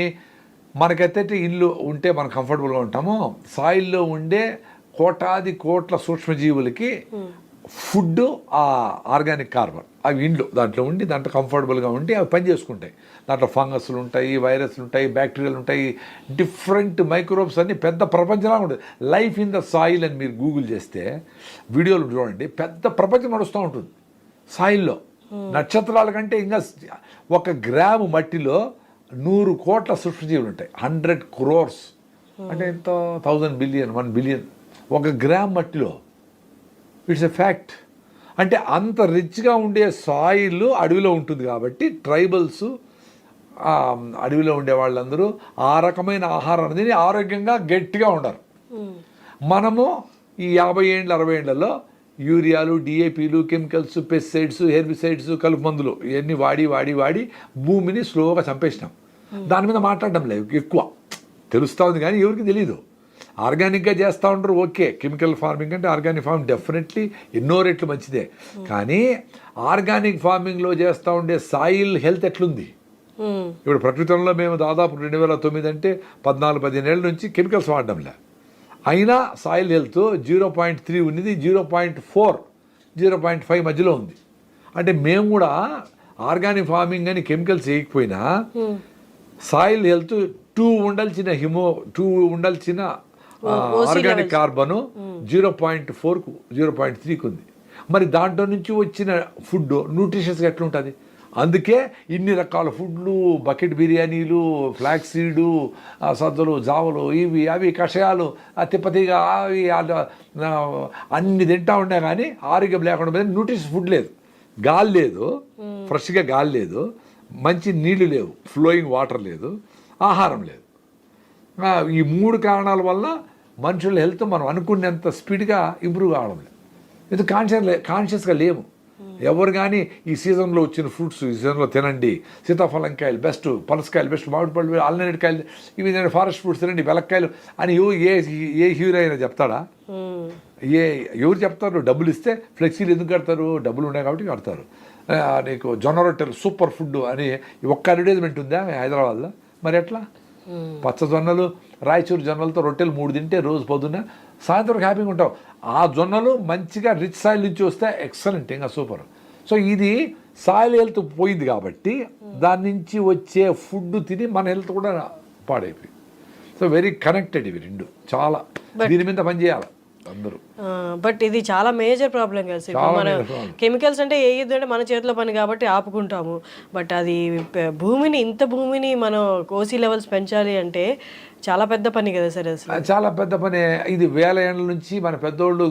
మనకైతే ఇల్లు ఉంటే మనం కంఫర్టబుల్గా ఉంటామో, సాయిల్లో ఉండే కోట్ల సూక్ష్మజీవులకి ఫుడ్ ఆ ఆర్గానిక్ కార్బన్ అవి ఇండ్లు దాంట్లో ఉండి దాంట్లో కంఫర్టబుల్గా ఉండి అవి పని చేసుకుంటాయి. దాంట్లో ఫంగస్లు ఉంటాయి, వైరస్లు ఉంటాయి, బ్యాక్టీరియాలు ఉంటాయి, డిఫరెంట్ మైక్రోబ్స్ అన్ని పెద్ద ప్రపంచంలా ఉంటుంది. లైఫ్ ఇన్ ద సాయిల్ అని మీరు గూగుల్ చేస్తే వీడియోలు చూడండి, పెద్ద ప్రపంచం నడుస్తూ ఉంటుంది సాయిల్లో. నక్షత్రాల కంటే ఇంకా 1 గ్రాము మట్టిలో 100 కోట్ల సూక్ష్మజీవులు ఉంటాయి. 100 crores అంటే ఎంత, 1000 billion 1 billion 1 గ్రామ్ మట్టిలో. It's a fact. అంటే అంత రిచ్గా ఉండే సాయిల్ అడవిలో ఉంటుంది కాబట్టి ట్రైబల్స్ అడవిలో ఉండే వాళ్ళందరూ ఆ రకమైన ఆహారాన్ని తిని ఆరోగ్యంగా గట్టిగా ఉండరు. మనము ఈ 50 ఏళ్ళు 60 ఏళ్లలో యూరియాలు, డిఏపీలు, కెమికల్స్, పెస్టిసైడ్స్, హెర్బిసైడ్స్, కలుపు మందులు ఇవన్నీ వాడి భూమిని స్లోగా చంపేసినాం. దాని మీద మాట్లాడడం లేదు ఎక్కువ, తెలుస్తూ ఉంది కానీ ఎవరికి తెలీదు. ఆర్గానిక్గా చేస్తూ ఉంటారు, ఓకే. కెమికల్ ఫార్మింగ్ అంటే ఆర్గానిక్ ఫార్మింగ్ డెఫినెట్లీ ఎన్నో రెట్లు మంచిదే. కానీ ఆర్గానిక్ ఫార్మింగ్లో చేస్తూ ఉండే సాయిల్ హెల్త్ ఎట్లుంది? ఇప్పుడు ప్రకృతంలో మేము దాదాపు 2009 అంటే 14-15 ఏళ్ళ నుంచి కెమికల్స్ వాడడంలే, అయినా సాయిల్ హెల్త్ 0.3 ఉన్నది, 0.4, 0.5 మధ్యలో ఉంది. అంటే మేము కూడా ఆర్గానిక్ ఫార్మింగ్ అని కెమికల్స్ వేయకపోయినా సాయిల్ హెల్త్ 2 ఉండాల్సిన ఆర్గానిక్ కార్బను 0.4కు 0.3కు ఉంది. మరి దాంట్లో నుంచి వచ్చిన ఫుడ్ న్యూట్రిషన్స్గా ఎట్లుంటుంది? అందుకే ఇన్ని రకాల ఫుడ్లు, బకెట్ బిర్యానీలు, ఫ్లాక్స్ సీడు, సద్దలు, జావలు, ఇవి అవి కషాయాలు, తిప్పతిగా అవి అన్ని తింటా ఉండే కానీ ఆరోగ్యం లేకుండా పోయింది. న్యూట్రిషన్ ఫుడ్ లేదు, గాలి లేదు, ఫ్రెష్గా గాలి లేదు, మంచి నీళ్లు లేవు, ఫ్లోయింగ్ వాటర్ లేదు, ఆహారం లేదు. ఈ 3 కారణాల వల్ల మనుషుల హెల్త్ మనం అనుకునేంత స్పీడ్గా ఇంప్రూవ్ కావడం లేదు. ఇది కాన్షియస్గా లేము ఎవరు. కానీ ఈ సీజన్లో వచ్చిన ఫ్రూట్స్ ఈ సీజన్లో తినండి, సీతాఫలంకాయలు బెస్ట్, పనసకాయలు బెస్ట్, మామిడి పళ్ళు, అల్లనేటికాయలు ఇవి ఫారెస్ట్ ఫ్రూట్స్ తినండి, వెలక్కాయలు అని ఏ హీరో అయినా చెప్తాడా? ఎవరు చెప్తారు? డబ్బులు ఇస్తే ఫ్లెక్సీలు ఎందుకు కడతారు? డబ్బులు ఉన్నాయి కాబట్టి కడతారు. నీకు జొన్న రొట్టెలు సూపర్ ఫుడ్ అని ఒక్క అడ్వర్టైజ్మెంట్ ఉందా హైదరాబాద్లో? మరి ఎట్లా? పచ్చ జొన్నలు, రాయచూరు జొన్నలతో రొట్టెలు 3 తింటే రోజు పొద్దున్న సాయంత్రం హ్యాపీగా ఉంటావు. ఆ జొన్నలు మంచిగా రిచ్ సాయిల్ నుంచి వస్తే ఎక్సలెంట్, ఇంకా సూపర్. సో ఇది సాయిల్ హెల్త్ పోయింది కాబట్టి దాని నుంచి వచ్చే ఫుడ్ తిని మన హెల్త్ కూడా పాడైపోయింది. సో వెరీ కనెక్టెడ్ ఇవి రెండు, చాలా దీని మీద పనిచేయాలి అందరూ. బట్ ఇది చాలా మేజర్ ప్రాబ్లం కదా సార్. మన కెమికల్స్ అంటే అంటే మన చేతిలో పని కాబట్టి ఆపుకుంటాము. బట్ అది ఇంత భూమిని మనం ఓసీ లెవెల్స్ పెంచాలి అంటే చాలా పెద్ద పని కదా సార్. అసలు చాలా పెద్ద పని. ఇది 1000 ఏళ్ళ నుంచి మన పెద్దోళ్ళు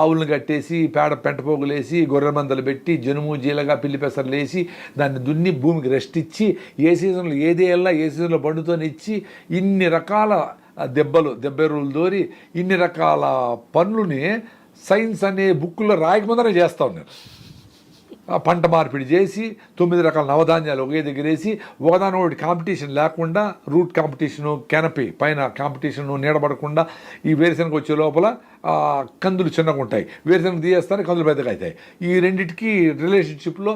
ఆవులను కట్టేసి పెంట పోగులేసి గొర్రె మందలు పెట్టి జనుము జీలగా పిల్లి పెసర్లు వేసి దాన్ని దున్ని భూమికి రెస్ట్ ఇచ్చి ఏ సీజన్లో ఏదే వెళ్ళా ఏ సీజన్లో పండుతోని ఇచ్చి ఇన్ని రకాల దెబ్బెరువులు దోరి ఇన్ని రకాల పనులని సైన్స్ అనే బుక్కుల్లో రాయకముందనే చేస్తా ఉన్నారు. పంట మార్పిడి చేసి 9 రకాల నవధాన్యాలు ఒకే దగ్గర వేసి ఒకదాని ఒకటి కాంపిటీషన్ లేకుండా, రూట్ కాంపిటీషను, కెనపీ పైన కాంపిటీషను నీడబడకుండా ఈ వేరుశనగ వచ్చే లోపల కందులు చిన్నగా ఉంటాయి, వేరుశనగ తీయేస్తారు, కందులు పెద్దగా అవుతాయి. ఈ రెండింటికి రిలేషన్షిప్లో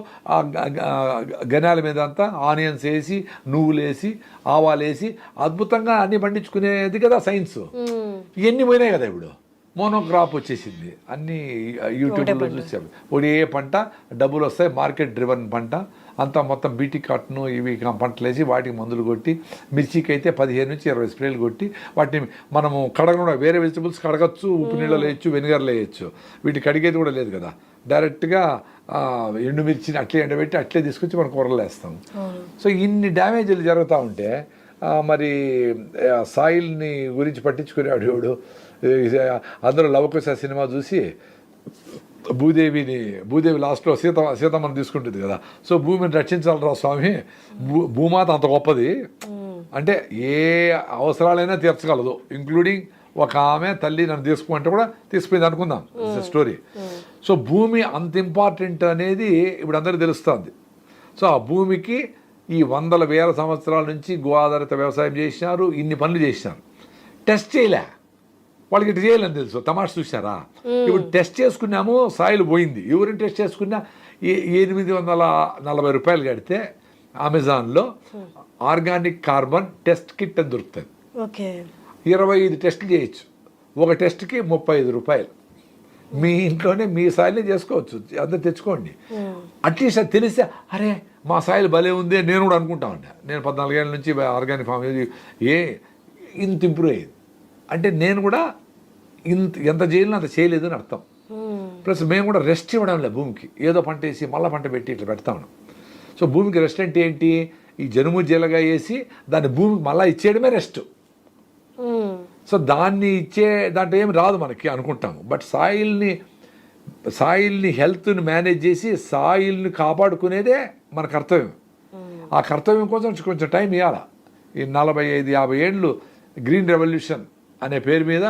గనాల మీద అంతా ఆనియన్స్ వేసి, నువ్వులు వేసి, ఆవాలు వేసి అద్భుతంగా అన్ని పండించుకునేది కదా సైన్స్. ఇవన్నీ పోయినాయి కదా ఇప్పుడు. మోనోక్రాప్ వచ్చేసింది, అన్నీ యూట్యూబ్లో చూసాం. ఒకే పంట, డబ్బులు వస్తాయి, మార్కెట్ డ్రివన్ పంట అంతా. మొత్తం బీటీ కాటను ఇవి పంటలు వేసి వాటికి మందులు కొట్టి, మిర్చికి అయితే 15 నుంచి 20 స్ప్రేలు కొట్టి వాటిని మనము కడగకుండా, వేరే వెజిటబుల్స్ కడగచ్చు, ఉప్పు నీళ్ళలో వేయచ్చు, వెనిగర్లో వేయచ్చు. వీటి కడిగేది కూడా లేదు కదా, డైరెక్ట్గా ఎండుమిర్చిని అట్లే ఎండబెట్టి అట్లే తీసుకొచ్చి మనం కూరలు వేస్తాం. సో ఇన్ని డ్యామేజ్లు జరుగుతూ ఉంటే మరి సాయిల్ని గురించి పట్టించుకునేవాడు ఎవడు? అందరూ లవకుశ సినిమా చూసి భూదేవి లాస్ట్లో సీతమ్మను తీసుకుంటుంది కదా. సో భూమిని రక్షించాలరా స్వామి, భూమాత అంత గొప్పది అంటే ఏ అవసరాలైనా తీర్చగలదు, ఇంక్లూడింగ్ ఒక ఆమె తల్లి నన్ను తీసుకుంటే కూడా తీసుకుపోయింది అనుకుందాం, స్టోరీ. సో భూమి అంత ఇంపార్టెంట్ అనేది ఇప్పుడు అందరికీ తెలుస్తుంది. సో ఆ భూమికి ఈ 100,000 సంవత్సరాల నుంచి గో ఆధారిత వ్యవసాయం చేసినారు, ఇన్ని పనులు చేసినారు, టెస్ట్ చేయలే. వాళ్ళకి ఇటు చేయాలని తెలుసు, తమాషా చూసారా? ఇప్పుడు టెస్ట్ చేసుకున్నాము, సాయిల్ పోయింది. ఎవరిని టెస్ట్ చేసుకున్నా 840 రూపాయలు కడితే అమెజాన్లో ఆర్గానిక్ కార్బన్ టెస్ట్ కిట్ అని దొరుకుతుంది. 25 టెస్టులు చేయొచ్చు, ఒక టెస్ట్కి 35 రూపాయలు. మీ ఇంట్లోనే మీ సాయిల్ని చేసుకోవచ్చు, అందరు తెచ్చుకోండి. అట్లీస్ట్ అది తెలిస్తే అరే మా సాయిల్ భలే ఉంది నేను కూడా అనుకుంటా ఉన్నా. నేను 14 ఏళ్ళ నుంచి ఆర్గానిక్ ఫామ్ ఇంత ఇంప్రూవ్ అయ్యింది అంటే నేను కూడా ఎంత చేయాలని అంత చేయలేదు అని అర్థం. ప్లస్ మేము కూడా రెస్ట్ ఇవ్వడం లేదు భూమికి, ఏదో పంట వేసి మళ్ళీ పంట పెట్టి ఇట్లా పెడతా ఉన్నాం. సో భూమికి రెస్ట్ అంటే ఏంటి? ఈ జనుము జీలగా వేసి దాన్ని భూమికి మళ్ళీ ఇచ్చేయడమే రెస్ట్. సో దాన్ని దాంట్లో ఏమి రాదు మనకి అనుకుంటాము. బట్ సాయిల్ని సాయిల్ని హెల్త్ని మేనేజ్ చేసి సాయిల్ని కాపాడుకునేదే మన కర్తవ్యం. ఆ కర్తవ్యం కోసం కొంచెం టైం ఇవ్వాలి. ఈ 45-50 ఏళ్ళు గ్రీన్ రెవల్యూషన్ అనే పేరు మీద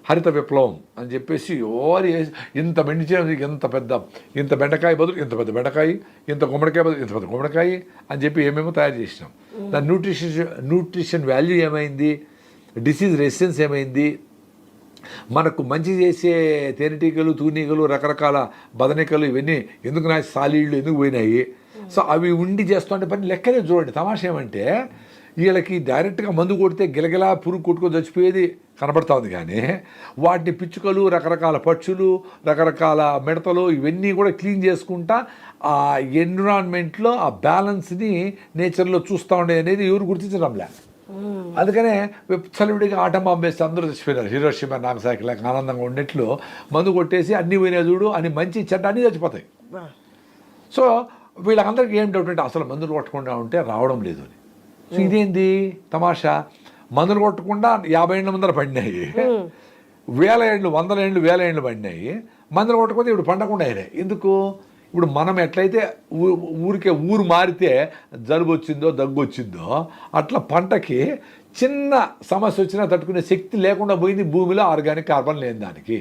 హరిత విప్లవం అని చెప్పేసి ఇంత బెండిచేది, ఇంత బెండకాయ బదులు ఇంత పెద్ద బెండకాయ, ఇంత గుమ్మడికాయ బదులు ఇంత పెద్ద గుమ్మడికాయ అని చెప్పి ఏమేమో తయారు చేసినాం. దాని న్యూట్రిషన్ వాల్యూ ఏమైంది, డిసీజ్ రెసిస్టెన్స్ ఏమైంది, మనకు మంచి చేసే తేనెటీగలు, తూనీగలు, రకరకాల బదనికలు ఇవన్నీ ఎందుకు నా సాలీళ్ళు ఎందుకు పోయినాయి. సో అవి ఉండి చేస్తుంటే పని లెక్కనే చూడండి. తమాషా ఏమంటే వీళ్ళకి డైరెక్ట్గా మందు కొడితే గిలగిలా పురుగు కొట్టుకొని చచ్చిపోయేది కనబడుతుంది, కానీ వాటిని పిచ్చుకలు, రకరకాల పక్షులు, రకరకాల మిడతలు ఇవన్నీ కూడా క్లీన్ చేసుకుంటా ఆ ఎన్విరాన్మెంట్లో ఆ బ్యాలెన్స్ని నేచర్లో చూస్తూ ఉండే అనేది ఎవరు గుర్తించడంలే. అందుకనే చలివిడిగా ఆటం బాంబేస్తే అందరూ చచ్చిపోయినారు. హిరోషిమా, నాగసాకి లేక ఆనందంగా ఉండేట్లు మందు కొట్టేసి అన్ని పోయినా చూడు అని మంచి చెడ్డ అన్నీ చచ్చిపోతాయి. సో వీళ్ళందరికీ ఏం డౌట్ అంటే అసలు మందులు కొట్టకుండా ఉంటే రావడం లేదు అని. సో ఇదేంది తమాషా, మందులు కొట్టకుండా 50 ఏళ్ళ ముందర పడినాయి, 1000 ఏళ్ళు, 100 ఏళ్ళు, 1000 ఏళ్ళు పడినాయి. మందులు కొట్టకపోతే ఇప్పుడు పండకుండా అయినాయి. ఎందుకు? ఇప్పుడు మనం ఎట్లయితే ఊరు మారితే జలుబు వచ్చిందో, దగ్గు వచ్చిందో, అట్లా పంటకి చిన్న సమస్య వచ్చినా తట్టుకునే శక్తి లేకుండా పోయింది. భూమిలో ఆర్గానిక్ కార్బన్ లేని దానికి,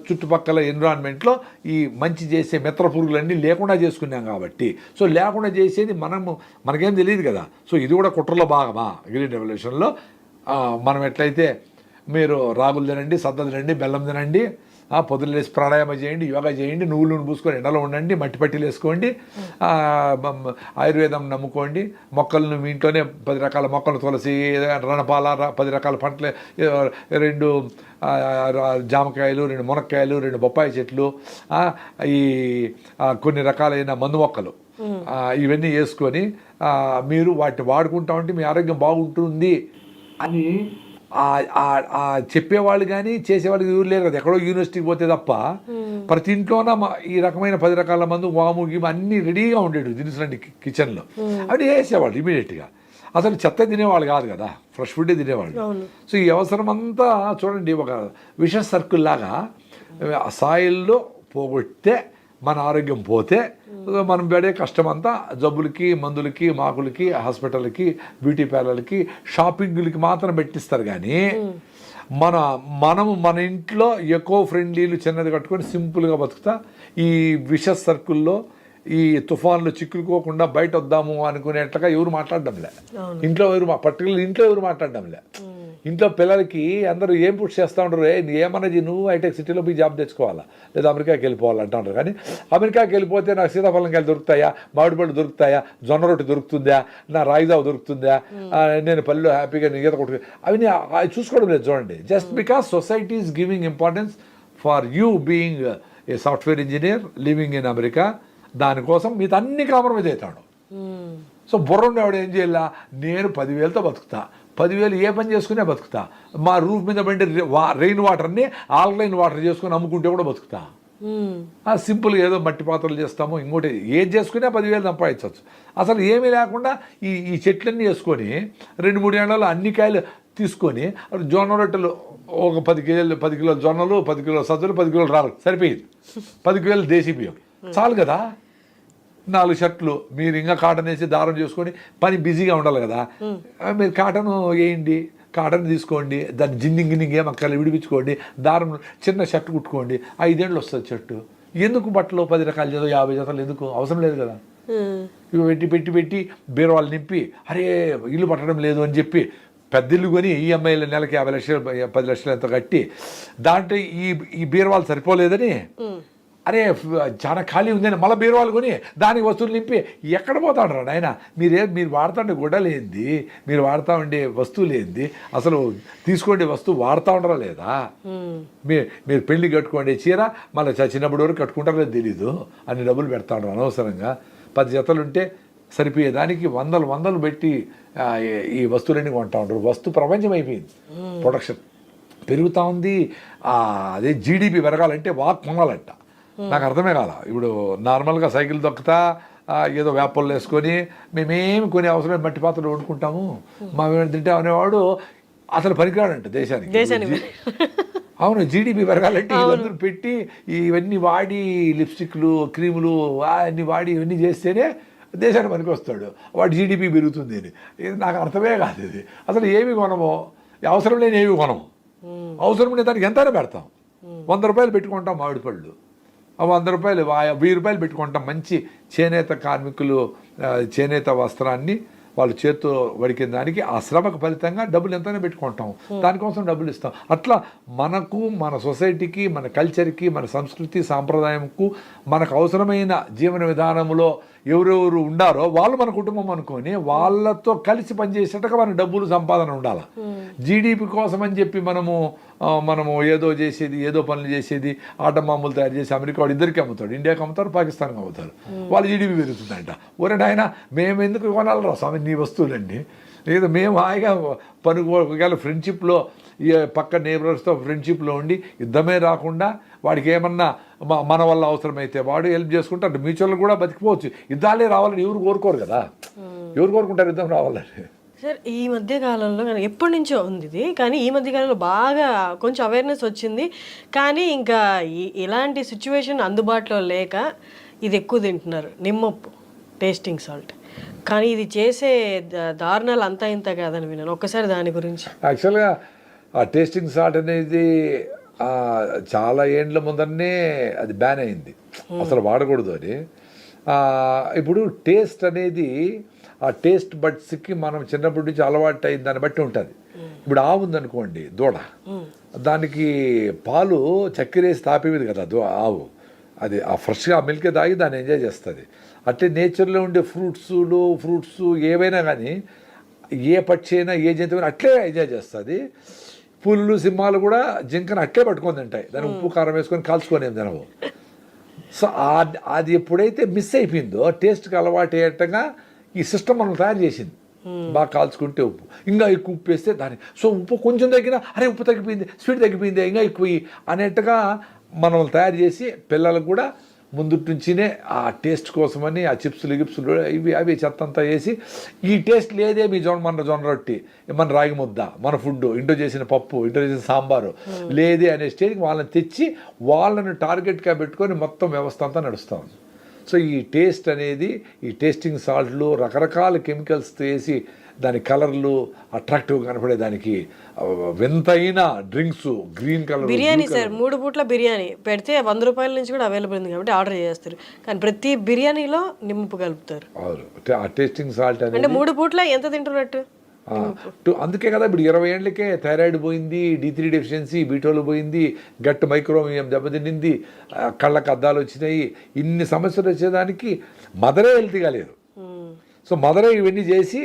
చుట్టుపక్కల ఎన్విరాన్మెంట్లో ఈ మంచి చేసే మిత్ర పురుగులన్నీ లేకుండా చేసుకున్నాం కాబట్టి. సో లేకుండా చేసేది మనకేం తెలియదు కదా. సో ఇది కూడా కుట్రలో భాగమా గ్రీన్ రెవల్యూషన్లో? మనం ఎట్లయితే మీరు రాగులు తినండి, సద్ద తినండి, బెల్లం తినండి, పొద్దున్న లేసి ప్రాణాయామం చేయండి, యోగా చేయండి, నువ్వులు నూనె పూసుకొని ఎండలో ఉండండి, మట్టి పట్టీలు వేసుకోండి, ఆయుర్వేదం నమ్ముకోండి, మొక్కలను మీ ఇంట్లోనే 10 రకాల మొక్కలు, తులసి, రణపాల, 10 రకాల పంటలు, 2 జామకాయలు, 2 మునక్కాయలు, 2 బొప్పాయి చెట్లు, ఈ కొన్ని రకాలైన మందు మొక్కలు, ఇవన్నీ వేసుకొని మీరు వాటిని వాడుకుంటా ఉంటే మీ ఆరోగ్యం బాగుంటుంది అని చెప్పేవాళ్ళు కానీ చేసేవాళ్ళు ఎవరు లేరు కదా. ఎక్కడో యూనివర్సిటీకి పోతే తప్ప ప్రతి ఇంట్లోన ఈ రకమైన 10 రకాల మందు, వాము గీము అన్నీ రెడీగా ఉండేవి దినుసులండి కిచెన్లో. అవి వేసేవాళ్ళు ఇమీడియట్గా. అసలు చెత్త తినేవాళ్ళు కాదు కదా, ఫ్రెష్ ఫుడ్డే తినేవాళ్ళు. సో ఈ అవసరం అంతా చూడండి ఒక విష సర్కిల్ లాగా సాయిల్లో పోగొట్టే మన ఆరోగ్యం పోతే మనం పడే కష్టమంతా జబ్బులకి, మందులకి, మాకులకి, హాస్పిటల్కి, బ్యూటీ పార్లర్లకి, షాపింగ్లకి మాత్రం పెట్టిస్తారు. కానీ మనము మన ఇంట్లో ఎకో ఫ్రెండ్లీలు చిన్నది కట్టుకొని సింపుల్గా బతుకుతా ఈ విష సర్కిల్లో ఈ తుఫాన్లు చిక్కుకోకుండా బయట వద్దాము అనుకునేట్లుగా ఎవరు మాట్లాడడంలే. ఇంట్లో ఎవరు మాట్లాడడంలే. ఇంట్లో పిల్లలకి అందరూ ఏం పుష్ చేస్తూ ఉంటారు, ఏమన్నది నువ్వు హైటెక్ సిటీలో పోయి జాబ్ తెచ్చుకోవాలా, లేదా అమెరికాకి వెళ్ళిపోవాలంటూ ఉంటారు. కానీ అమెరికాకి వెళ్ళిపోతే నాకు సీతాఫలం కాయలు దొరుకుతాయా, మామిడి పళ్ళు దొరుకుతాయా, జొన్న రొట్టె దొరుకుతుందా, నా రాయిజావు దొరుకుతుందా, నేను పల్లెలో హ్యాపీగా ఈత కొట్టు అవన్నీ చూసుకోవడం లేదు. చూడండి, just because society is giving importance for you being a software engineer living in America, దానికోసం మీతో అన్ని కాంప్రమైజ్ అవుతాడు. సో బుర్ర ఉండేవాడు ఏం చేయాల, నేను 10,000తో బతుకుతా, 10,000 ఏ పని చేసుకునే బతుకుతా, మా రూఫ్ మీద పడి రెయిన్ వాటర్ని ఆల్కలైన్ వాటర్ చేసుకుని అమ్ముకుంటే కూడా బతుకుతా. సింపుల్గా ఏదో మట్టి పాత్రలు చేస్తాము, ఇంకోటి ఏది చేసుకునే 10,000 సంపాదించవచ్చు. అసలు ఏమీ లేకుండా ఈ చెట్లన్నీ వేసుకొని 2-3 ఏళ్ళలో అన్ని కాయలు తీసుకొని జొన్న రొట్టెలు ఒక 10 కిలోల జొన్నలు, 10 కిలోల సజ్జలు, 10 కిలోలు రాళ్ళు సరిపోయింది, 10 కిలోలు దేశీ బియ్యం చాలు కదా. 4 షర్ట్లు మీరు ఇంకా కాటన్ వేసి దారం చేసుకొని పని బిజీగా ఉండాలి కదా. మీరు కాటన్ వేయండి, కాటన్ తీసుకోండి, దాన్ని జిన్నింగ్ ఏం అక్కర్లే, విడిపించుకోండి, దారం చిన్న షర్ట్ కుట్టుకోండి, 5 ఏళ్ళు వస్తుంది షర్టు. ఎందుకు బట్టలు 10 రకాల జత 50 జతలు ఎందుకు అవసరం లేదు కదా. ఇవి పెట్టి బీరువాళ్ళు నింపి అరే ఇల్లు పట్టడం లేదు అని చెప్పి పెద్ద ఇల్లు కొని ఈఎంఐలు నెలకి 50 లక్షలు 10 లక్షలు ఎంత కట్టి దాంట్లో ఈ బీరువాళ్ళు సరిపోలేదని అరే చాలా ఖాళీ ఉందని మళ్ళీ బీరువాళ్ళు కొని దానికి వస్తువులు నింపి ఎక్కడ పోతాడు రా నాయన. మీరు వాడుతుండే గుడ్డలేంది, మీరు వాడుతూ ఉండే వస్తువులు ఏంది, అసలు తీసుకోండి వస్తువు వాడుతూ ఉండరా లేదా. మీరు పెళ్లి కట్టుకోండి చీర మళ్ళీ చిన్నప్పటి వరకు కట్టుకుంటారో లేదు తెలీదు, అన్ని డబ్బులు పెడతా ఉండరు అనవసరంగా. 10 జతలు ఉంటే సరిపోయేదానికి వందలు పెట్టి ఈ వస్తువులన్నీ కొంటా ఉంటారు. వస్తు ప్రపంచం అయిపోయింది, ప్రొడక్షన్ పెరుగుతూ ఉంది. అదే జీడిపి పెరగాలంటే వాక్ కొనాలంట. నాకు అర్థమే కాల. ఇప్పుడు నార్మల్గా సైకిల్ దొక్కుతా ఏదో వేపళ్ళు వేసుకొని మేమేమి కొన్ని అవసరమైన మట్టి పాత్రలు వండుకుంటాము, మా తింటే అనేవాడు అసలు పనికిరాడంట దేశానికి. అవును, జీడిపి పెరగాలంటే వీళ్ళందరూ పెట్టి ఇవన్నీ వాడి లిప్స్టిక్లు క్రీములు అన్ని వాడి ఇవన్నీ చేస్తేనే దేశానికి పనికి వస్తాడు, వాడు జీడిపి పెరుగుతుంది అని. ఇది నాకు అర్థమే కాదు. ఇది అసలు ఏమి కొనమో, అవసరం లేని ఏమి కొనము, అవసరం లేని దానికి ఎంతైనా పెడతాం. 100 రూపాయలు పెట్టుకుంటాం మామిడి పళ్ళు, 100 రూపాయలు 1000 రూపాయలు పెట్టుకుంటాం మంచి చేనేత కార్మికులు చేనేత వస్త్రాన్ని వాళ్ళు చేత్తో వడికిన దానికి ఆ శ్రమకు ఫలితంగా డబ్బులు ఎంతైనా పెట్టుకుంటాం, దానికోసం డబ్బులు ఇస్తాం. అట్లా మనకు, మన సొసైటీకి, మన కల్చర్కి, మన సంస్కృతి సాంప్రదాయంకు మనకు అవసరమైన జీవన విధానంలో ఎవరెవరు ఉండారో వాళ్ళు మన కుటుంబం అనుకొని వాళ్ళతో కలిసి పనిచేసేట్టుగా మన డబ్బులు సంపాదన ఉండాలి. జీడిపి కోసం అని చెప్పి మనము ఏదో చేసేది, ఏదో పనులు చేసేది, ఆటమామూలు తయారు చేసి అమెరికా వాడు ఇద్దరికి అమ్ముతాడు, ఇండియాకి అమ్ముతారు, పాకిస్తాన్కి అమ్ముతారు, వాళ్ళు జీడిపి పెరుగుతుందంట. ఒరే నాయన, మేము ఎందుకు కొనాలరా స్వామి నీ వస్తువులండి? ఏదో మేము హాయిగా ఒకవేళ ఫ్రెండ్షిప్లో పక్క నేబర్స్తో ఫ్రెండ్షిప్లో ఉండి యుద్ధమే రాకుండా వాడికి ఏమన్నా మన వల్ల అవసరమైతే వాడు హెల్ప్ చేసుకుంటారు. మ్యూచువల్ కూడా బతికిపోవచ్చు. యుద్ధాలే రావాలని ఎవరు కోరుకోరు కదా, ఎవరు కోరుకుంటారు యుద్ధం రావాలని? సార్, ఈ మధ్య కాలంలో ఎప్పటి నుంచో ఉంది ఇది, కానీ ఈ మధ్య కాలంలో బాగా కొంచెం అవేర్నెస్ వచ్చింది. కానీ ఇంకా ఇలాంటి సిచ్యువేషన్ అందుబాటులో లేక ఇది ఎక్కువ తింటున్నారు, నిమ్మప్పు టేస్టింగ్ సాల్ట్. కానీ ఇది చేసే దారుణాలు అంతా ఇంత కాదని విన్నాను. ఒక్కసారి దాని గురించి. యాక్చువల్గా ఆ టేస్టింగ్ సాల్ట్ అనేది చాలా ఏండ్ల ముందరనే అది బ్యాన్ అయింది, అసలు వాడకూడదు అని. ఇప్పుడు టేస్ట్ అనేది ఆ టేస్ట్ బడ్స్కి మనం చిన్నప్పటి నుంచి అలవాటు అయిన దాన్ని బట్టి ఉంటుంది. ఇప్పుడు ఆవు ఉందనుకోండి, దూడ, దానికి పాలు చక్కెర వేసి తాపేది కదా ఆవు, అది ఆ ఫ్రెష్గా మిల్క్ తాగి దాన్ని ఎంజాయ్ చేస్తుంది. అట్లే నేచర్లో ఉండే ఫ్రూట్స్ ఏవైనా కానీ, ఏ పక్షి అయినా ఏ జంతువు అట్లే ఎంజాయ్ చేస్తుంది. పులులు సింహాలు కూడా జింకను అట్లే పట్టుకొని తింటాయి, దాన్ని ఉప్పు కారం వేసుకొని కాల్చుకొని ఏం తినవు. సో అది ఎప్పుడైతే మిస్ అయిపోయిందో, టేస్ట్కి అలవాటు అయ్యేట్టుగా ఈ సిస్టమ్ మనం తయారు చేసింది. బాగా కాల్చుకుంటే ఉప్పు, ఇంకా ఎక్కువ ఉప్పు వేస్తే దాన్ని, సో ఉప్పు కొంచెం తగ్గినా అరే ఉప్పు తగ్గిపోయింది, స్వీట్ తగ్గిపోయింది, ఇంకా ఎక్కువ అనేట్టుగా మనం తయారు చేసి పిల్లలకు కూడా ముందు నుంచినే ఆ టేస్ట్ కోసమని ఆ చిప్స్లు గిప్స్లు అవి చెత్త అంతా వేసి, ఈ టేస్ట్ లేదే మీ మన జొన్న రొట్టి, మన రాగి ముద్ద, మన ఫుడ్, ఇంట్లో చేసిన పప్పు, ఇంట్లో చేసిన సాంబారు లేదే అనే స్టేజ్కి వాళ్ళని తెచ్చి వాళ్ళని టార్గెట్గా పెట్టుకొని మొత్తం వ్యవస్థ అంతా నడుస్తూ ఉంది. సో ఈ టేస్ట్ అనేది, ఈ టేస్టింగ్ సాల్ట్లు రకరకాల కెమికల్స్ వేసి దాని కలర్లు అట్రాక్టివ్గా కనపడే దానికి వింతైన drinks, green colour biryani. Sir, 3 పూట్ల బిర్యానీ పెడితే 100 రూపాయల నుంచి కూడా అవైలబుల్ ఉంది కాబట్టి ఆర్డర్ చేస్తారు, కానీ ప్రతి బిర్యానీలో నిమ్మపు కలుపుతారు. ఆ టేస్టింగ్ సాల్ట్ అంటే 3 పూట్ల ఎంత తింటున్నట్టు. అందుకే కదా ఇప్పుడు 20 ఏళ్ళకే థైరాయిడ్ పోయింది, D3 డెఫిషియన్సీ, B12 పోయింది, గట్ మైక్రోమియం దెబ్బతిన్నింది, కళ్ళకు అద్దాలు వచ్చినాయి, ఇన్ని సమస్యలు వచ్చేదానికి మదరే హెల్తీగా లేరు. సో మదరే ఇవన్నీ చేసి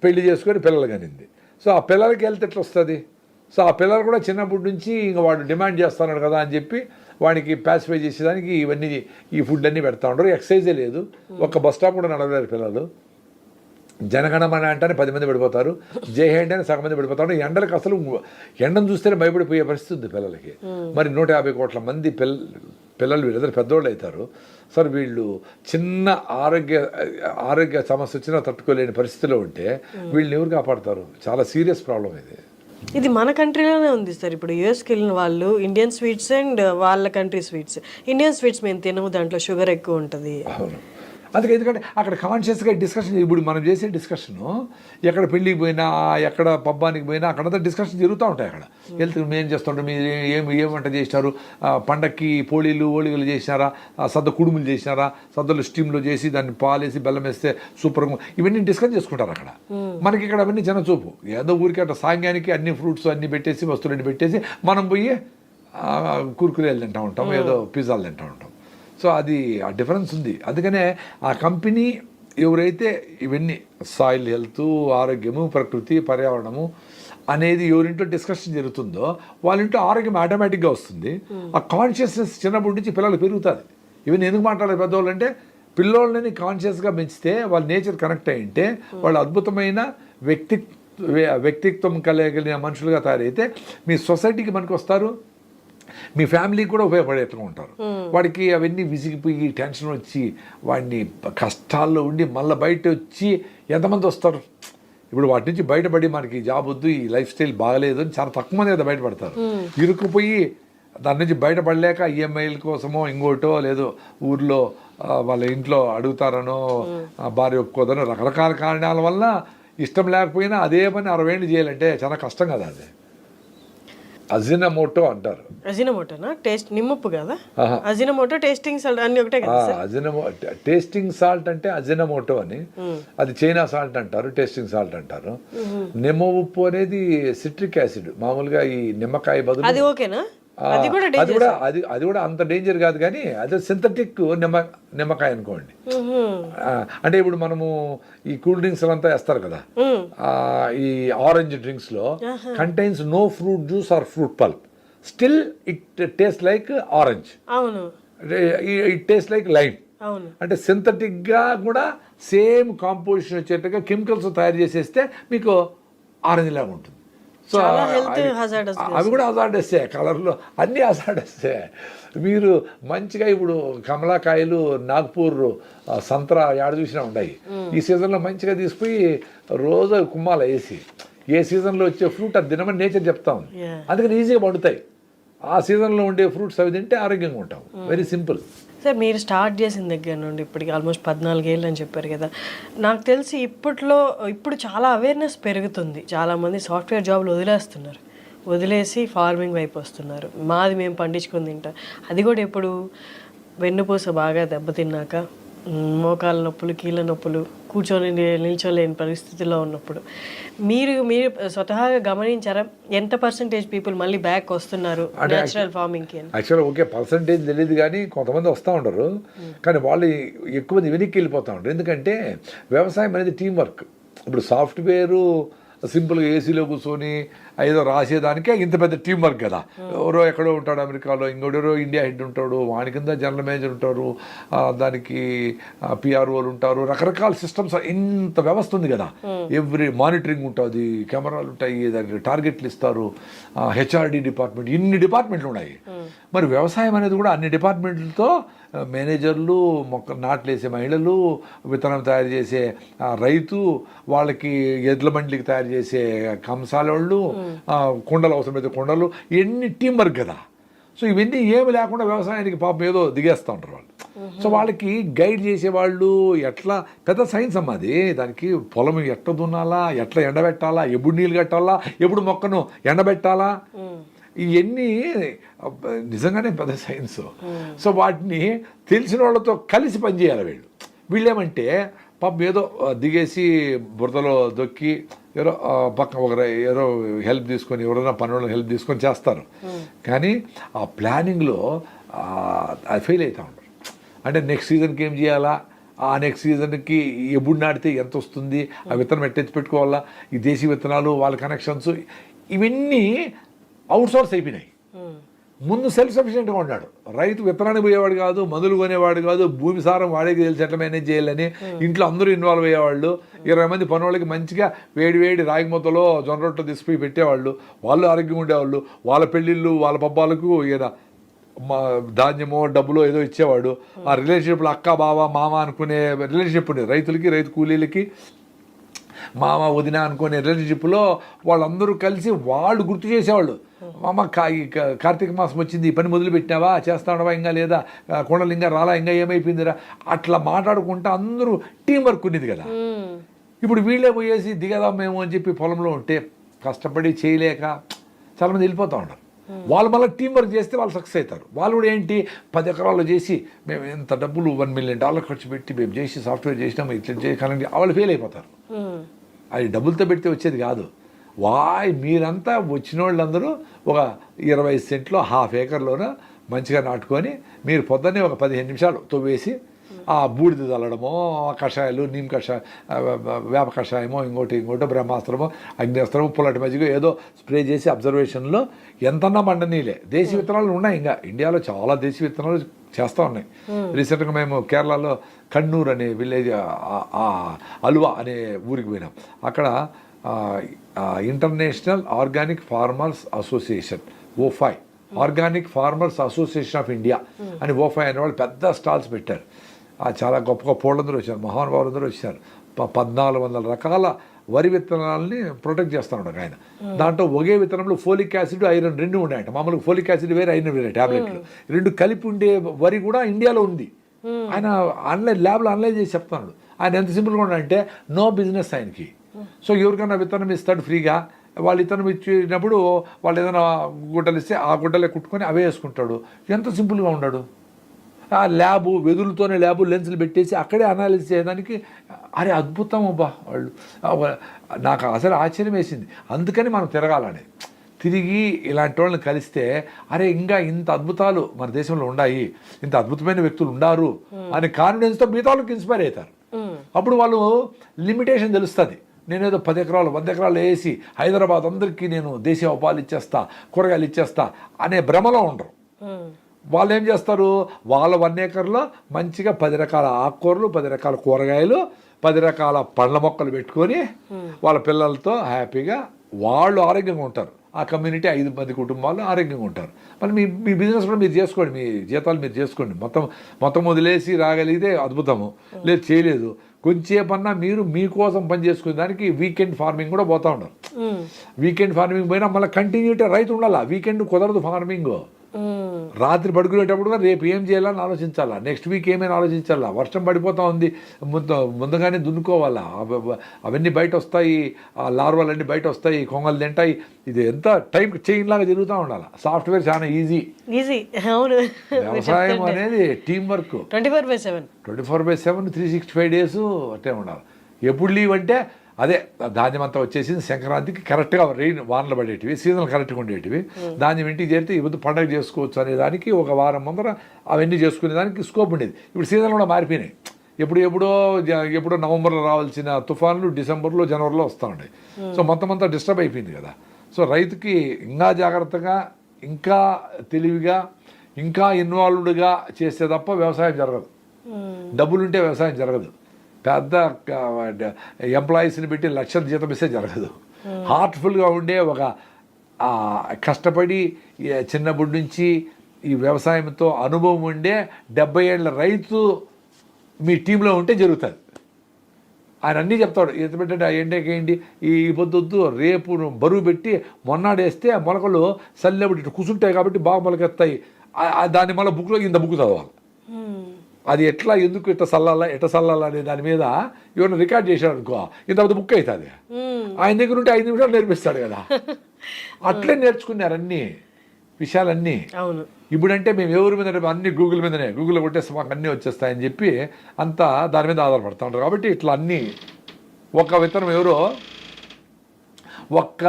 పెళ్లి చేసుకొని పిల్లలు కనింది. సో ఆ పిల్లలకి హెల్త్ ఎట్లా వస్తుంది? సో ఆ పిల్లలు కూడా చిన్నప్పటి నుంచి ఇంకా వాడు డిమాండ్ చేస్తున్నాడు కదా అని చెప్పి వాడికి ప్యాసిఫై చేసేదానికి ఇవన్నీ ఈ ఫుడ్ అన్నీ పెడతా ఉంటారు. ఎక్సర్సైజే లేదు, ఒక్క బస్ స్టాప్ కూడా నడవలేరు పిల్లలు. జనగణమన అంటేనే 10 మంది పడిపోతారు, జై హేండ్ అని సగం మంది పడిపోతారు. ఎండలకు అసలు ఎండను చూస్తేనే భయపడిపోయే పరిస్థితి ఉంది పిల్లలకి. మరి 150 కోట్ల మంది పిల్లలు వీళ్ళందరూ పెద్దోళ్ళు అవుతారు. సార్, వీళ్ళు చిన్న ఆరోగ్య సమస్య వచ్చినా తట్టుకోలేని పరిస్థితిలో ఉంటే వీళ్ళని ఎవరు కాపాడతారు? చాలా సీరియస్ ప్రాబ్లం ఇది. ఇది మన కంట్రీలోనే ఉంది సార్. ఇప్పుడు యూఎస్కి వెళ్ళిన వాళ్ళు ఇండియన్ స్వీట్స్ అండ్ వాళ్ళ కంట్రీ స్వీట్స్, ఇండియన్ స్వీట్స్ మేము తినము, దాంట్లో షుగర్ ఎక్కువ ఉంటుంది. అవును, అందుకే ఎందుకంటే అక్కడ కాన్షియస్గా డిస్కషన్, ఇప్పుడు మనం చేసే డిస్కషను ఎక్కడ పెళ్ళికి పోయినా, ఎక్కడ పబ్బానికి పోయినా అక్కడంతా డిస్కషన్ జరుగుతూ ఉంటాయి. అక్కడ హెల్త్ మేము చేస్తుంటాం, మీరు ఏం వంట చేసినారు, పండక్కి ఓళిగలు చేసినారా, సద్ద కుడుములు చేసినారా, సద్దలు స్టీమ్లో చేసి దాన్ని పాలేసి బెల్లం వేస్తే సూపర్గా, ఇవన్నీ డిస్కస్ చేసుకుంటారు అక్కడ. మనకి ఇక్కడ అవన్నీ చిన్న చూపు, ఏదో ఊరికి అట్లా సాంగ్యానికి అన్ని ఫ్రూట్స్ అన్నీ పెట్టేసి, వస్తువులన్నీ పెట్టేసి మనం పోయి కుర్కురేలు తింటూ ఉంటాం, ఏదో పిజ్జాలు తింటూ ఉంటాం. సో అది ఆ డిఫరెన్స్ ఉంది. అందుకనే ఆ కంపెనీ ఎవరైతే ఇవన్నీ సాయిల్ హెల్త్, ఆరోగ్యము, ప్రకృతి, పర్యావరణము అనేది ఎవరింట్లో డిస్కషన్ జరుగుతుందో వాళ్ళింట్లో ఆరోగ్యం ఆటోమేటిక్గా వస్తుంది. ఆ కాన్షియస్నెస్ చిన్నప్పటి నుంచి పిల్లలు పెరుగుతుంది. ఇవన్నీ ఎందుకు మాట్లాడాలి పెద్దవాళ్ళు అంటే, పిల్లోళ్ళని కాన్షియస్గా పెంచితే వాళ్ళ నేచర్ కనెక్ట్ అయ్యింటే వాళ్ళు అద్భుతమైన వ్యక్తిత్వం కలిగిన మనుషులుగా తయారైతే మీ సొసైటీకి మనకు వస్తారు, మీ ఫ్యామిలీకి కూడా ఉపయోగపడేట్టుగా ఉంటారు. వాడికి అవన్నీ విసిగిపోయి టెన్షన్ వచ్చి వాడిని కష్టాల్లో ఉండి మళ్ళీ బయట వచ్చి ఎంతమంది వస్తారు? ఇప్పుడు వాటి నుంచి బయటపడి మనకి ఈ జాబ్ వద్దు, ఈ లైఫ్ స్టైల్ బాగలేదు అని చాలా తక్కువ మంది కదా బయటపడతారు. ఇరుక్కుపోయి దాని నుంచి బయటపడలేక ఈఎంఐల కోసమో ఇంకోటో లేదో ఊర్లో వాళ్ళ ఇంట్లో అడుగుతారనో భార్య ఒప్పుకోదనో రకరకాల కారణాల వల్ల ఇష్టం లేకపోయినా అదే పని 60 ఏళ్ళు చేయాలంటే చాలా కష్టం కదా. అది అజినమోటో అంటారు. అజినమోటోనా? టేస్ట్ నిమ్మప్పు కదా అజినమోటో, టేస్టింగ్ సాల్ట్ అన్ని ఒకటే కదా. టేస్టింగ్ సాల్ట్ అంటే అజినమోటో అని, అది చైనా సాల్ట్ అంటారు, టేస్టింగ్ సాల్ట్ అంటారు. నిమ్మ ఉప్పు అనేది సిట్రిక్ యాసిడ్, మామూలుగా ఈ నిమ్మకాయ బదులు. అది ఓకేనా? అది కూడా అంత డేంజర్ కాదు, కానీ అదే సింథటిక్ నిమ్మకాయ అనుకోండి. అంటే ఇప్పుడు మనము ఈ కూల్ డ్రింక్స్ అంతా వేస్తారు కదా, ఈ ఆరెంజ్ డ్రింక్స్ లో contains no fruit juice or fruit pulp, still it taste like orange, it taste like lime. అంటే సింథటిక్ గా కూడా సేమ్ కాంపోజిషన్ వచ్చేట్టుగా కెమికల్స్ తయారు చేసేస్తే మీకు ఆరెంజ్ లాగా ఉంటుంది. సో అవి కూడా హజార్డస్సే, కలర్లో అన్నీ హజార్డస్సే. మీరు మంచిగా ఇప్పుడు కమలాకాయలు నాగ్పూర్ సంత్రా ఏడ చూసినా ఉన్నాయి. ఈ సీజన్లో మంచిగా తీసుకుపోయి రోజు కుమ్మాల వేసి, ఏ సీజన్లో వచ్చే ఫ్రూట్ అది తినమని నేచర్ చెప్తాం, అందుకని ఈజీగా పండుతాయి. ఆ సీజన్లో ఉండే ఫ్రూట్స్ అవి తింటే ఆరోగ్యంగా ఉంటాం. Very simple. సార్, మీరు స్టార్ట్ చేసిన దగ్గర నుండి ఇప్పటికి ఆల్మోస్ట్ 14 ఏళ్ళు అని చెప్పారు కదా. నాకు తెలిసి ఇప్పుడు చాలా అవేర్నెస్ పెరుగుతుంది. చాలామంది సాఫ్ట్వేర్ జాబ్లు వదిలేసి ఫార్మింగ్ వైపు వస్తున్నారు. మాది మేము పండించుకొని తింటాం. అది కూడా ఇప్పుడు వెన్నుపూస బాగా దెబ్బతిన్నాక, మోకాళ్ళ నొప్పులు, కీళ్ళ నొప్పులు, కూర్చొని నిల్చోలేని పరిస్థితిలో ఉన్నప్పుడు మీరు స్వతహాగా గమనించారా ఎంత పర్సంటేజ్ పీపుల్ మళ్ళీ బ్యాక్ వస్తున్నారు నేచురల్ ఫార్మింగ్కి? యాక్చువల్గా ఓకే, పర్సంటేజ్ తెలియదు, కానీ కొంతమంది వస్తూ ఉండరు. కానీ వాళ్ళు ఎక్కువ మంది వెనక్కి వెళ్ళిపోతూ ఉంటారు. ఎందుకంటే వ్యవసాయం అనేది టీం వర్క్. ఇప్పుడు సాఫ్ట్వేరు సింపుల్గా ఏసీలో కూర్చొని ఏదో రాసేదానికే ఇంత పెద్ద టీం వర్క్ కదా. ఎవరో ఎక్కడో ఉంటాడు అమెరికాలో, ఇంకోడెవరో ఇండియా హెడ్ ఉంటాడు, వాని కింద జనరల్ మేనేజర్ ఉంటారు, దానికి పిఆర్ఓలు ఉంటారు, రకరకాల సిస్టమ్స్, ఇంత వ్యవస్థ ఉంది కదా. ఎవ్రీ మానిటరింగ్ ఉంటుంది, కెమెరాలు ఉంటాయి, దానికి టార్గెట్లు ఇస్తారు, హెచ్ఆర్డి డిపార్ట్మెంట్, ఇన్ని డిపార్ట్మెంట్లు ఉన్నాయి. మరి వ్యవసాయం అనేది కూడా అన్ని డిపార్ట్మెంట్లతో, మేనేజర్లు, నాట్లు వేసే మహిళలు, విత్తనం తయారు చేసే రైతు, వాళ్ళకి ఎడ్ల బండ్లకి తయారు చేసే కంసాలోళ్ళు, కుండలు అవసరమైతే కుండలు, ఎన్ని టీం వర్క్ కదా. సో ఇవన్నీ ఏమి లేకుండా వ్యవసాయానికి పాపం ఏదో దిగేస్తూ ఉంటారు వాళ్ళు. సో వాళ్ళకి గైడ్ చేసేవాళ్ళు, ఎట్లా పెద్ద సైన్స్ అమ్మది. దానికి పొలం ఎట్లా దున్నాలా, ఎట్లా ఎండబెట్టాలా, ఎప్పుడు నీళ్ళు కట్టాలా, ఎప్పుడు మొక్కను ఎండబెట్టాలా, ఇవన్నీ నిజంగానే పెద్ద సైన్స్. సో వాటిని తెలిసిన వాళ్ళతో కలిసి పనిచేయాలి వీళ్ళేమంటే పాపం ఏదో దిగేసి బురదలో దొక్కి ఎవరో పక్క ఎవరో హెల్ప్ తీసుకొని, ఎవరైనా పనులను హెల్ప్ తీసుకొని చేస్తారు. కానీ ఆ ప్లానింగ్లో అది ఫెయిల్ అవుతూ ఉంటారు. అంటే నెక్స్ట్ సీజన్కి ఏం చేయాలా, ఆ నెక్స్ట్ సీజన్కి ఎప్పుడు నాటితే ఎంత వస్తుంది, ఆ విత్తనం ఎట్టెత్తి పెట్టుకోవాలా, ఈ దేశీ విత్తనాలు, వాళ్ళ కనెక్షన్స్, ఇవన్నీ అవుట్సోర్స్ అయిపోయినాయి. ముందు సెల్ఫ్ సఫిషియెంట్గా ఉన్నాడు రైతు. విత్తనానికి పోయేవాడు కాదు, మందులు కొనేవాడు కాదు, భూమి సారం వాడికి తెలిసి ఎట్లా మేనేజ్ చేయాలని ఇంట్లో అందరూ ఇన్వాల్వ్ అయ్యేవాళ్ళు. 20 మంది పనులకి మంచిగా వేడి రాగి మొత్తలో జొన్న రొట్టెలు తీసుకుపోయి పెట్టేవాళ్ళు. వాళ్ళు ఆరోగ్యంగా ఉండేవాళ్ళు. వాళ్ళ పెళ్ళిళ్ళు, వాళ్ళ పబ్బాలకు ఈయన ధాన్యమో డబ్బులో ఏదో ఇచ్చేవాడు. ఆ రిలేషన్షిప్లో అక్క, బావ, మామ అనుకునే రిలేషన్షిప్ ఉండేది. రైతులకి, రైతు కూలీలకి మామ, వదిన అనుకునే రిలేషన్షిప్లో వాళ్ళందరూ కలిసి వాళ్ళు గుర్తు చేసేవాళ్ళు. మామ కార్తీక మాసం వచ్చింది, ఈ పని మొదలు పెట్టినావా, చేస్తావా, ఇంకా లేదా, కొండలు ఇంకా రాలా, ఇంకా ఏమైపోయిందిరా, అట్లా మాట్లాడుకుంటా అందరూ టీం వర్క్ ఉండేది కదా. ఇప్పుడు వీళ్ళే పోయేసి దిగదాం మేము అని చెప్పి పొలంలో ఉంటే కష్టపడి చేయలేక చాలామంది వెళ్ళిపోతూ ఉంటారు. వాళ్ళు మళ్ళీ టీం వర్క్ చేస్తే వాళ్ళు సక్సెస్ అవుతారు. వాళ్ళు కూడా ఏంటి 10 ఎకరాల్లో చేసి మేము ఎంత డబ్బులు $1 million ఖర్చు పెట్టి మేము చేసి సాఫ్ట్వేర్ చేసినాము, ఇట్లా చేయగలండి, వాళ్ళు ఫెయిల్ అయిపోతారు. అది డబ్బులతో పెడితే వచ్చేది కాదు. మీరంతా వచ్చిన వాళ్ళందరూ ఒక 20 సెంట్లో 1/2 acreలోన మంచిగా నాటుకొని మీరు పొద్దున్నే ఒక 15 నిమిషాలు తవ్వేసి ఆ బూడిద చల్లడమో, కషాయాలు, నీమ్ కషాయం, వేప కషాయమో, ఇంకోటో బ్రహ్మాస్త్రమో, అగ్నేస్త్రమో, పుల్లటి మజ్జిగ ఏదో స్ప్రే చేసి అబ్జర్వేషన్లో ఎంతన్నా పండనీలే. దేశీ విత్తనాలు ఉన్నాయి, ఇంకా ఇండియాలో చాలా దేశీ విత్తనాలు చేస్తూ ఉన్నాయి. రీసెంట్గా మేము కేరళలో కన్నూర్ అనే విలేజ్, అల్వా అనే ఊరికి పోయినాం. అక్కడ international organic farmers association, OFAI, organic farmers association of India అని ఓఫై అనే వాళ్ళు పెద్ద స్టాల్స్ పెట్టారు. చాలా గొప్ప వాళ్ళందరూ వచ్చారు, మహానుభావులందరూ వచ్చారు. 1400 రకాల వరి విత్తనాలని ప్రొటెక్ట్ చేస్తున్నాడు ఆయన. దాంట్లో ఒకే విత్తనంలో ఫోలిక్ యాసిడ్, ఐరన్ 2 ఉన్నాయంట. మామూలుగా ఫోలిక్ యాసిడ్ వేరే, ఐరన్ వేరే టాబ్లెట్లు 2 కలిపి ఉండే వరి కూడా ఇండియాలో ఉంది. ఆయన ల్యాబ్లో అనలైజ్ చేసి చెప్తున్నాడు. ఆయన ఎంత సింపుల్గా ఉన్నాడంటే నో బిజినెస్ ఆయనకి. సో ఎవరికైనా విత్తనం ఇస్తాడు ఫ్రీగా, వాళ్ళు ఇతనం ఇచ్చినప్పుడు వాళ్ళు ఏదైనా గుడ్డలు ఇస్తే ఆ గుడ్డలే కుట్టుకొని అవే వేసుకుంటాడు. ఎంత సింపుల్గా ఉన్నాడు. ఆ ల్యాబు వెదురుతోనే ల్యాబు లెన్సులు పెట్టేసి అక్కడే అనాలిసిస్ చేయడానికి అరే అద్భుతం అబ్బా వాళ్ళు. నాకు అసలు ఆశ్చర్యం వేసింది. అందుకని మనం తిరగాలని, తిరిగి ఇలాంటి వాళ్ళని కలిస్తే అరే ఇంకా ఇంత అద్భుతాలు మన దేశంలో ఉన్నాయి, ఇంత అద్భుతమైన వ్యక్తులు ఉన్నారు అనే కాన్ఫిడెన్స్తో మిగతా వాళ్ళకి ఇన్స్పైర్ అవుతారు. అప్పుడు వాళ్ళు లిమిటేషన్ తెలుస్తుంది. నేనేదో 10 ఎకరాలు 100 ఎకరాలు వేసి హైదరాబాద్ అందరికీ నేను దేశీయ ఉపాధి ఇచ్చేస్తా, కూరగాయలు ఇచ్చేస్తా అనే భ్రమలో ఉండరు. వాళ్ళు ఏం చేస్తారు, వాళ్ళ 1 ఎకర్లో మంచిగా 10 రకాల ఆకుకూరలు, 10 రకాల కూరగాయలు, 10 రకాల పండ్ల మొక్కలు పెట్టుకొని వాళ్ళ పిల్లలతో హ్యాపీగా వాళ్ళు ఆరోగ్యంగా ఉంటారు. ఆ కమ్యూనిటీ 5 మంది కుటుంబాలు ఆరోగ్యంగా ఉంటారు. మరి మీ బిజినెస్ కూడా మీరు చేసుకోండి, మీ జీతాలు మీరు చేసుకోండి. మొత్తం వదిలేసి రాగలిగితే అద్భుతము, లేదు చేయలేదు కొంచెంసేపన్నా మీరు మీకోసం పని చేసుకునే దానికి వీకెండ్ ఫార్మింగ్ కూడా పోతూ ఉంటారు. వీకెండ్ ఫార్మింగ్ పోయినా మళ్ళీ కంటిన్యూటీ రైతు ఉండాలా. వీకెండ్ కుదరదు ఫార్మింగ్. రాత్రి పడుకునేటప్పుడు రేపు ఏం చేయాలని ఆలోచించాలా, నెక్స్ట్ వీక్ ఏమైనా ఆలోచించాలా. వర్షం పడిపోతూ ఉంది, ముందుగానే దున్నుకోవాలా, అవన్నీ బయట వస్తాయి, ఆ లార్వాలన్నీ బయట వస్తాయి, కొంగలు తింటాయి. ఇది ఎంత టైం చైన్ లాగా తిరుగుతూ ఉండాలి. సాఫ్ట్వేర్ చాలా ఈజీ. అవును. వ్యవసాయం అనేది టీం వర్క్ 24/7 365 days అట్టే ఉండాలి. ఎప్పుడు లీవ్ అంటే అదే ధాన్యం అంతా వచ్చేసింది సంక్రాంతికి కరెక్ట్గా వానలు పడేటివి, సీజన్లు కరెక్ట్గా ఉండేటివి. ధాన్యం ఇంటికి చేరితే ఇప్పుడు పండగ చేసుకోవచ్చు అనే దానికి ఒక వారం ముందర అవన్నీ చేసుకునే దానికి స్కోప్ ఉండేది. ఇప్పుడు సీజన్లు కూడా మారిపోయినాయి. ఎప్పుడో నవంబర్లో రావాల్సిన తుఫాన్లు డిసెంబర్లో జనవరిలో వస్తూ ఉన్నాయి. సో మొత్తం అంతా డిస్టర్బ్ అయిపోయింది కదా. సో రైతుకి ఇంకా జాగ్రత్తగా, ఇంకా తెలివిగా, ఇంకా ఇన్వాల్వ్డ్గా చేస్తే తప్ప వ్యవసాయం జరగదు. డబ్బులుంటే వ్యవసాయం జరగదు. పెద్ద ఎంప్లాయీస్ని పెట్టి లక్షల జీతం ఇస్తే జరగదు. హార్ట్ఫుల్గా ఉండే ఒక కష్టపడి చిన్నప్పటి నుంచి ఈ వ్యవసాయంతో అనుభవం ఉండే 70 ఏళ్ళ రైతు మీ టీంలో ఉంటే జరుగుతుంది. ఆయన అన్నీ చెప్తాడు. ఎంత పెట్టండి ఆ ఎండకేయండి, ఈ పొద్దు రేపు బరువు పెట్టి మొన్నాడేస్తే మొలకలు సల్లెబడి ఇటు కూర్చుంటాయి కాబట్టి బాగా మొలకెత్తాయి. దాన్ని మళ్ళీ బుక్లో ఇంత బుక్ చదవాలి. అది ఎట్లా ఎందుకు ఎట్ట సల్లాలా అనే దాని మీద ఎవరైనా రికార్డ్ చేశాడు అనుకో ఇంత పెద్ద బుక్ అవుతుంది. ఆయన దగ్గర ఉంటే 5 నిమిషాలు నేర్పిస్తాడు కదా. అట్లే నేర్చుకున్నారు అన్ని విషయాలన్నీ. ఇప్పుడంటే మేము ఎవరి మీద అన్ని గూగుల్లో కొట్టేస్తే మాకు అన్నీ వచ్చేస్తాయని చెప్పి అంతా దాని మీద ఆధారపడుతూ ఉంటారు. కాబట్టి ఇట్లా అన్నీ ఒక విత్తనం ఎవరో ఒక్క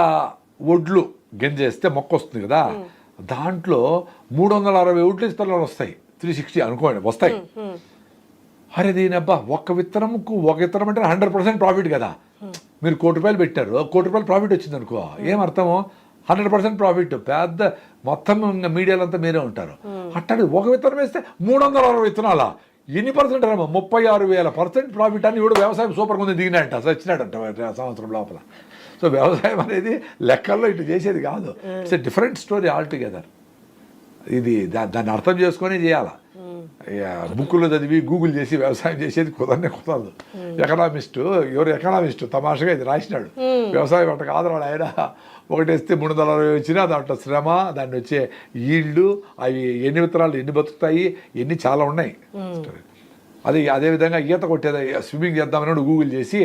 ఒడ్లు గింజేస్తే మొక్క వస్తుంది కదా, దాంట్లో 360 ఒడ్లు విత్తనాలు వస్తాయి. 360 అనుకోండి వస్తాయి. అరే దీని అబ్బా ఒక విత్తనం అంటే 100% ప్రాఫిట్ కదా. మీరు ₹1,00,000 పెట్టారు, ₹1,00,000 ప్రాఫిట్ వచ్చింది అనుకో, ఏం అర్థము 100% ప్రాఫిట్. పెద్ద మొత్తం మీడియాలో అంతా మీరే ఉంటారు. అట్టాడు ఒక విత్తనం వేస్తే 360 విత్తనాలా, ఎన్ని పర్సెంట్ రామా 36,000% ప్రాఫిట్ అని ఇప్పుడు వ్యవసాయం సూపర్గా ఉంది దిగినాడంట, వచ్చినాడంట సంవత్సరం లోపల. సో వ్యవసాయం అనేది లెక్కల్లో ఇటు చేసేది కాదు. It's a different story all together. ఇది దాన్ని అర్థం చేసుకొని చేయాలా. బుక్కులో చదివి గూగుల్ చేసి వ్యవసాయం చేసేది కుదరదు. ఎకనామిస్టు తమాషగా ఇది రాసినాడు. వ్యవసాయం అట్ట కాదు ఆయన. ఒకటేస్తే 360 వచ్చినా దాంట్లో శ్రమ, దాన్ని వచ్చే ఈల్డ్, అవి ఎన్ని విత్తనాలు ఎన్ని బతుకుతాయి, ఎన్ని చాలా ఉన్నాయి. అదేవిధంగా ఈత కొట్టేది, స్విమ్మింగ్ చేద్దామని గూగుల్ చేసి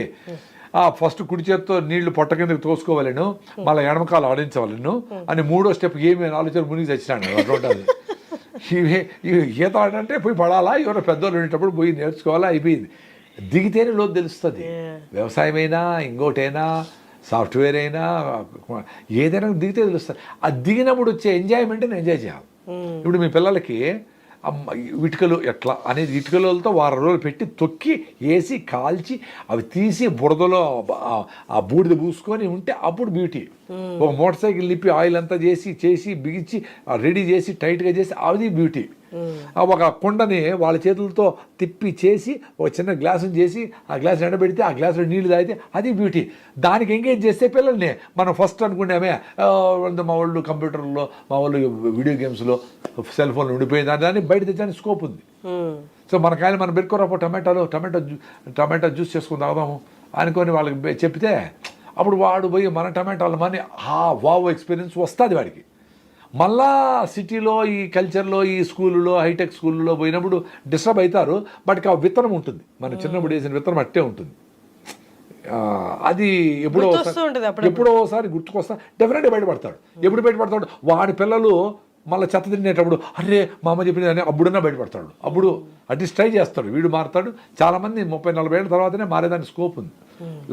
ఫస్ట్ కుడి చేత్తో నీళ్లు పొట్ట కిందకి తోసుకోవాలను, మళ్ళీ ఎడమకాలు ఆడించవాలను అని 3వ స్టెప్ ఏమి ఆలోచన మునిగి చచ్చినాడు. అటువంటిది ఇవి ఈత ఆడంటే పోయి పడాలా, ఎవరో పెద్దోళ్ళు ఉండేటప్పుడు పోయి నేర్చుకోవాలా, అయిపోయింది. దిగితేనే లోతు తెలుస్తుంది. వ్యవసాయమైనా ఇంకోటైనా సాఫ్ట్వేర్ అయినా ఏదైనా దిగితే తెలుస్తుంది. ఆ దిగినప్పుడు వచ్చే ఎంజాయ్మెంట్ని ఎంజాయ్ చేయాలి. ఇప్పుడు మీ పిల్లలకి ఇటుకలు ఎట్లా అనేది ఇటుకలతో 1 రోజులు పెట్టి తొక్కి వేసి కాల్చి అవి తీసి బురదలో ఆ బూడిద పూసుకొని ఉంటే అప్పుడు బ్యూటీ. ఒక మోటార్ సైకిల్ నిప్పి ఆయిల్ అంతా చేసి బిగించి రెడీ చేసి టైట్గా చేసి అది బ్యూటీ. ఒక కుండని వాళ్ళ చేతులతో తిప్పి చేసి ఒక చిన్న గ్లాసుని చేసి ఆ గ్లాస్ ఎండబెడితే ఆ గ్లాసులో నీళ్ళు తాగితే అది బ్యూటీ. దానికి ఎంగేజ్ చేస్తే పిల్లల్ని మనం ఫస్ట్ అనుకున్నామే మా వాళ్ళు కంప్యూటర్లో, మా వాళ్ళు వీడియో గేమ్స్లో, సెల్ ఫోన్లో ఉండిపోయింది దాన్ని బయట తెచ్చడానికి స్కోప్ ఉంది. సో మన కాయలు మనం పెట్టుకోరాపో టమాటో జ్యూస్ చేసుకుని తాగుదాము, అనుకొని వాళ్ళకి చెప్తే అప్పుడు వాడు పోయి మన టమాటాలు మని వావ్ ఎక్స్పీరియన్స్ వస్తుంది వాడికి. మళ్ళా సిటీలో ఈ కల్చర్లో ఈ స్కూళ్ళలో హైటెక్ స్కూళ్ళలో పోయినప్పుడు డిస్టర్బ్ అవుతారు. బట్ ఆ విత్తనం ఉంటుంది, మన చిన్నప్పుడు వేసిన విత్తనం అట్టే ఉంటుంది. అది ఎప్పుడో ఒకసారి గుర్తుకొస్తా డెఫినెట్గా బయటపడతాడు. ఎప్పుడు బయటపడతాడు? వాడి పిల్లలు మళ్ళీ చెత్త తినేటప్పుడు అరే మా అమ్మ చెప్పింది అని అప్పుడన్నా బయటపడతాడు. అప్పుడు అట్లీస్ట్ ట్రై చేస్తాడు, వీడు మారుతాడు. చాలామంది 30-40 ఏళ్ళ తర్వాతనే మారేదానికి స్కోప్ ఉంది.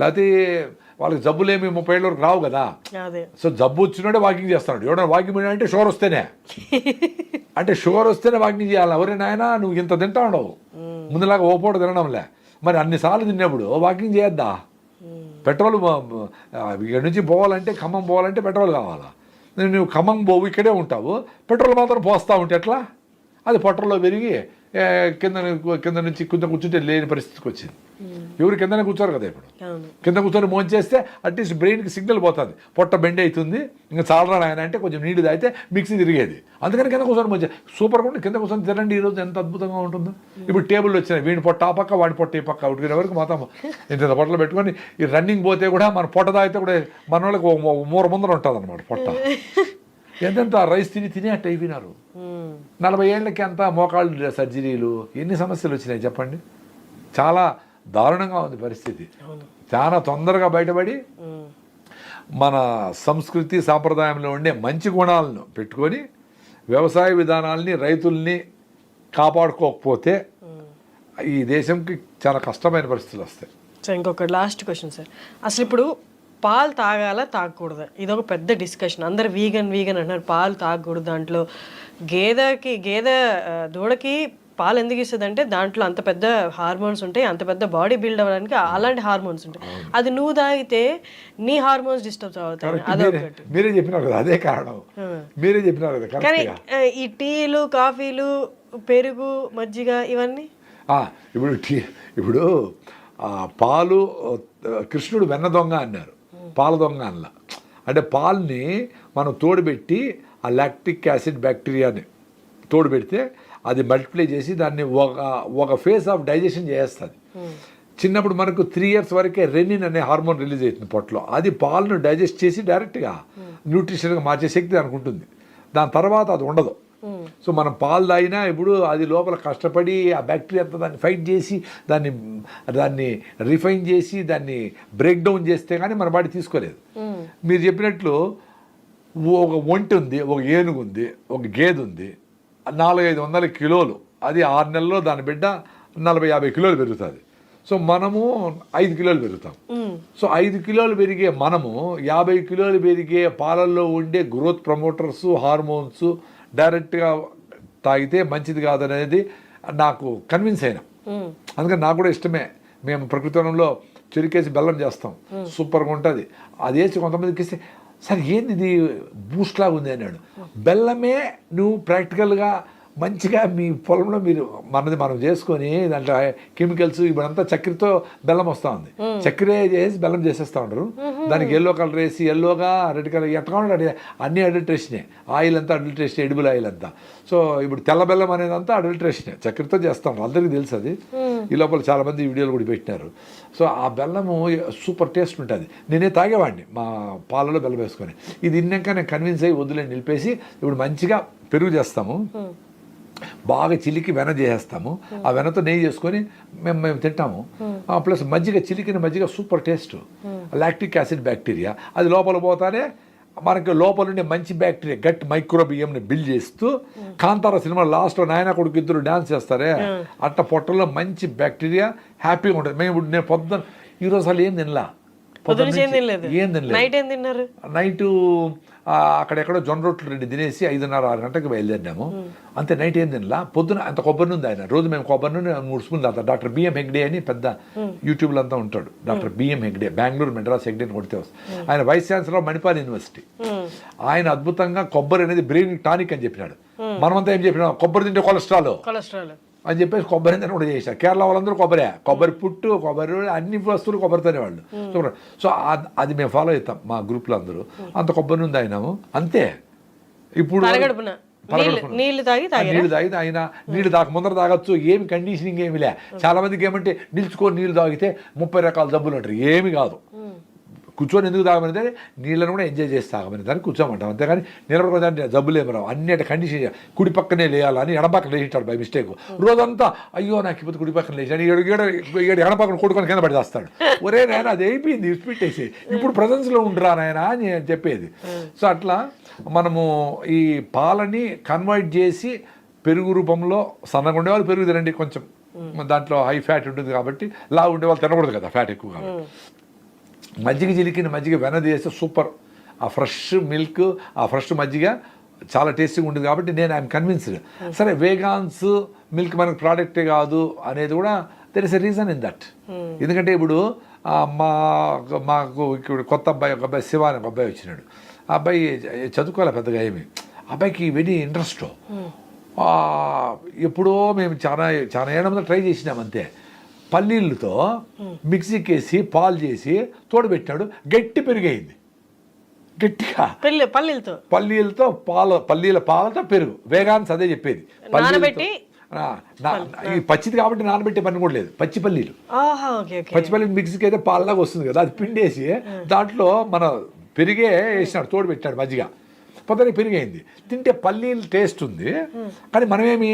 లేకపోతే వాళ్ళకి జబ్బులు ఏమి 30 ఏళ్ళ వరకు రావు కదా. సో జబ్బు వచ్చినాడే వాకింగ్ చేస్తాడు. ఎవడన్నా వాకింగ్ అంటే షుగర్ వస్తేనే అంటే షుగర్ వస్తేనే వాకింగ్ చేయాలి. ఎవరే నాయనా నువ్వు ఇంత తింటా ఉండవు, ముందులాగా ఓ పూట తినడంలే. మరి అన్నిసార్లు తిన్నప్పుడు వాకింగ్ చేయొద్దా? పెట్రోల్ ఇక్కడ నుంచి పోవాలంటే ఖమ్మం పోవాలంటే పెట్రోల్ కావాలా? నువ్వు ఖమ్మం పోవు, ఇక్కడే ఉంటావు, పెట్రోల్ మాత్రం పోస్తూ ఉంటే ఎట్లా? అది పొట్టలో పెరిగి కింద నుంచి కొంచెం కూర్చుంటే లేని పరిస్థితికి వచ్చింది. ఎవరు కిందనే కూర్చోరు కదా. ఇప్పుడు కింద కూర్చొని మోంచేస్తే అట్లీస్ట్ బ్రెయిన్కి సిగ్నల్ పోతుంది, పొట్ట బెండ్ అవుతుంది, ఇంకా చాలరా ఆయన అంటే కొంచెం నీళ్ళు తాగితే మిక్సీ తిరిగేది. అందుకని కింద కూర్చొని మంచి సూపర్గా ఉండి కింద కూర్చొని తినండి. ఈరోజు ఎంత అద్భుతంగా ఉంటుందో. ఇప్పుడు టేబుల్ వచ్చినాయి, వీడి పొట్ట ఆ పక్క వాడి పొట్ట ఈ పక్క ఉడికిన వరకు మొత్తం ఇంత పొట్టలో పెట్టుకొని ఈ రన్నింగ్ పోతే కూడా మన పొట్ట తాగితే కూడా మన వాళ్ళకి మూర ముందర ఉంటుంది అనమాట పొట్ట. ఎంతెంత రైస్ తిని అట్ట అయిపోయినారు. 40 ఏళ్ళకి అంతా మోకాళ్ళు సర్జరీలు, ఎన్ని సమస్యలు వచ్చినాయి చెప్పండి. చాలా దారుణంగా ఉంది పరిస్థితి. చాలా తొందరగా బయటపడి మన సంస్కృతి సాంప్రదాయంలో ఉండే మంచి గుణాలను పెట్టుకొని వ్యవసాయ విధానాల్ని రైతుల్ని కాపాడుకోకపోతే ఈ దేశంకి చాలా కష్టమైన పరిస్థితులు వస్తాయి. సార్ ఇంకొక లాస్ట్ క్వశ్చన్ సార్, అసలు ఇప్పుడు పాలు తాగాలా తాగకూడదు? ఇది ఒక పెద్ద డిస్కషన్. అందరు వీగన్ అంటున్నారు, పాలు తాగకూడదు. దాంట్లో గేదె దూడకి పాలు ఎందుకు ఇస్తుంది అంటే దాంట్లో అంత పెద్ద హార్మోన్స్ ఉంటాయి, అంత పెద్ద బాడీ బిల్డ్ అవ్వడానికి అలాంటి హార్మోన్స్ ఉంటాయి. అది నువ్వు తాగితే నీ హార్మోన్స్ డిస్టర్బ్ అవుతాయి. అదొకటి మీరే చెప్పినారు కదా, అదే కారణం. మీరే చెప్పినారు కదా. కానీ ఈ టీలు, కాఫీలు, పెరుగు, మజ్జిగ ఇవన్నీ ఇప్పుడు పాలు కృష్ణుడు వెన్న దొంగ అన్నారు, పాల దొంగ అన్న. అంటే పాలని మనం తోడుపెట్టి ఆ లాక్టిక్ యాసిడ్ బ్యాక్టీరియాని తోడుపెడితే అది మల్టిప్లై చేసి దాన్ని ఒక ఫేజ్ ఆఫ్ డైజెషన్ చేస్తుంది. చిన్నప్పుడు మనకు 3 years వరకే రెనిన్ అనే హార్మోన్ రిలీజ్ అవుతుంది పొట్టలో. అది పాలను డైజెస్ట్ చేసి డైరెక్ట్గా న్యూట్రిషన్గా మార్చే శక్తి దానికి ఉంటుంది. దాని తర్వాత అది ఉండదు. సో మనం పాలు తాగినా ఇప్పుడు అది లోపల కష్టపడి ఆ బ్యాక్టీరియా అంతా దాన్ని ఫైట్ చేసి దాన్ని రిఫైన్ చేసి దాన్ని బ్రేక్ డౌన్ చేస్తే కానీ మన బాడీ తీసుకోలేదు. మీరు చెప్పినట్లు ఒక ఒంటి ఉంది, ఒక ఏనుగు ఉంది, ఒక గేదె ఉంది, 400-500 కిలోలు. అది 6 నెలల్లో దాని బిడ్డ 40-50 కిలోలు పెరుగుతుంది. సో మనము 5 కిలోలు పెరుగుతాం. సో 5 కిలోలు పెరిగే మనము 50 కిలోలు పెరిగే పాలల్లో ఉండే గ్రోత్ ప్రమోటర్స్, హార్మోన్స్ డైరెక్ట్గా తాగితే మంచిది కాదనేది నాకు కన్విన్స్ అయినా. అందుకని నాకు కూడా ఇష్టమే. మేము ప్రకృతి వనంలో చెరుకేసి బెల్లం చేస్తాం, సూపర్గా ఉంటుంది. అది వేసి కొంతమందికి ఇస్తే సార్ ఏంది ఇది బూస్ట్ లాగా ఉంది అన్నాడు. బెల్లమే నువ్వు ప్రాక్టికల్గా మంచిగా మీ పొలంలో మీరు మనం చేసుకొని దాంట్లో కెమికల్స్ ఇప్పుడంతా చక్కెరతో బెల్లం వస్తూ ఉంది. చక్కెర చేసి బెల్లం చేసేస్తూ ఉంటారు. దానికి ఎల్లో కలర్ వేసి ఎల్లోగా రెడ్ కలర్ ఎట్లా ఉంటాడు అన్ని అడల్ట్రేషనే. ఆయిల్ అంతా అడల్ట్రేషన్, ఎడిబుల్ ఆయిల్ అంతా. సో ఇప్పుడు తెల్ల బెల్లం అనేది అంతా అడల్ట్రేషనే, చక్కెరతో చేస్తాం. అందరికీ తెలుసు అది. ఈ లోపల చాలామంది వీడియోలు కూడా పెట్టినారు. సో ఆ బెల్లము సూపర్ టేస్ట్ ఉంటుంది. నేనే తాగేవాడిని మా పాలలో బెల్లం వేసుకొని. ఇది ఇన్నాక నేను కన్విన్స్ అయ్యి వదిలే నిలిపేసి ఇప్పుడు మంచిగా పెరుగు చేస్తాము, బాగా చిలికి వెన చేసేస్తాము. ఆ వెనతో నెయ్యి చేసుకొని మేము తింటాము. ప్లస్ మజ్జిగ, చిలికిన మజ్జిగ super taste. Lactic acid bacteria అది లోపల పోతానే మనకి లోపల ఉండే మంచి బ్యాక్టీరియా గట్ మైక్రోబియంని బిల్డ్ చేస్తూ, కాంతార సినిమా లాస్ట్లో నాయన కొడుకు ఇద్దరు డ్యాన్స్ చేస్తారే అట్ట పొట్టలో మంచి బ్యాక్టీరియా హ్యాపీగా ఉంటుంది. నేను పొద్దున్న ఈరోజు అసలు ఏం తినలా, ఏం తినలేదు. నైట్ అక్కడెక్కడో జొన్న రొట్టెలు 2 తినేసి 5:30-6 గంటలకు బయలుదేరినాము. అంతే. నైట్ ఏం తినలా. పొద్దున అంత కొబ్బరి నూనె ఆయన రోజు మేము కొబ్బరి నూనె 3 స్పూన్లు తాగుతాం. డాక్టర్ బిఎం హెగ్డే అని పెద్ద యూట్యూబ్లో అంతా ఉంటాడు. డాక్టర్ బిఎం హెగ్డే, బెంగళూరు మెడ్రాస్ హెగ్డే అని కొడితే వస్తుంది. ఆయన వైస్ ఛాన్సలర్ మణిపాల్ యూనివర్సిటీ. ఆయన అద్భుతంగా కొబ్బరి అనేది బ్రెయిన్ టానిక్ అని చెప్పినాడు. మనమంతా ఏం చెప్పినాం, కొబ్బరి తింటే కొలెస్ట్రాల్ అని చెప్పేసి కొబ్బరి తిన కూడా చేశారు. కేరళ వాళ్ళందరూ కొబ్బరి పుట్టు, కొబ్బరి అన్ని వస్తువులు కొబ్బరితోనే వాళ్ళు. సో అది మేము ఫాలో అవుతాం మా గ్రూప్లో అందరూ. అంత కొబ్బరి నుండి అయినాము అంతే. ఇప్పుడు నీళ్లు తాగి నీళ్ళు తాగితే ఆయన నీళ్ళు ముందర తాగొచ్చు, ఏమి కండిషనింగ్ ఏమి లే. చాలా మందికి ఏమంటే నిల్చుకొని నీళ్ళు తాగితే 30 రకాల జబ్బులు అంటారు. ఏమి కాదు, కూర్చొని ఎందుకు తాగమని నీళ్ళని కూడా ఎంజాయ్ చేసి తాగమని దాన్ని కూర్చోమంటాం. అంతేగాని నిలబడుకోవడానికి జబ్బులు ఏమి రావు. అన్నిటి కండిషన్ కుడి పక్కనే లేయాలని ఎడపక్కన లేచిటాడు బై మిస్టేక్. రోజంతా అయ్యో నాకు ఇప్పుడు కుడి పక్కన లేచాడు, ఎడపక్కన కొడుకొని కింద పడి చేస్తాడు. ఒరే నాయన అది అయిపోయింది ఇచ్చిపెట్టేసి ఇప్పుడు ప్రజెన్స్లో ఉండరా నాయన అని చెప్పేది. సో అట్లా మనము ఈ పాలని కన్వర్ట్ చేసి పెరుగు రూపంలో సన్నగా ఉండేవాళ్ళు పెరుగు తినండి, కొంచెం దాంట్లో హై ఫ్యాట్ ఉంటుంది కాబట్టి. లా ఉండేవాళ్ళు తినకూడదు కదా, ఫ్యాట్ ఎక్కువ కాబట్టి. మజ్జిగ చిలికిన మజ్జిగ వెనది వేస్తే సూపర్. ఆ ఫ్రెష్ మిల్క్, ఆ ఫ్రెష్ మజ్జిగ చాలా టేస్టీగా ఉంటుంది కాబట్టి నేను ఐఎమ్ కన్విన్స్డ్. సరే వేగాన్స్ మిల్క్ మనకు ప్రోడక్టే కాదు అనేది కూడా there is a reason in that. ఎందుకంటే ఇప్పుడు మాకు ఇక్కడ కొత్త అబ్బాయి, ఒక అబ్బాయి శివ అని ఒక అబ్బాయి వచ్చినాడు. ఆ అబ్బాయి చదువుకోవాలి పెద్దగా ఏమి, అబ్బాయికి వెరీ ఇంట్రెస్ట్. ఎప్పుడో మేము చాలా చాలా ఏళ్ళ ముందు ట్రై చేసినాం అంతే. పల్లీలతో మిక్సీకి వేసి పాలు చేసి తోడబెట్టినాడు, గట్టి పెరుగైంది గట్టిగా. పల్లీలతో పల్లీల పాలతో పెరుగు. వేగాన్స్ అదే చెప్పేది. ఈ పచ్చిది కాబట్టి నానబెట్టే పని కూడా లేదు. పచ్చి పల్లీలు మిక్సీకి అయితే పాలలాగా వస్తుంది కదా, అది పిండేసి దాంట్లో మన పెరిగే వేసినాడు, తోడబెట్టినాడు మజ్జిగ. పొద్దున పెరుగైంది. తింటే పల్లీలు టేస్ట్ ఉంది, కానీ మనమేమి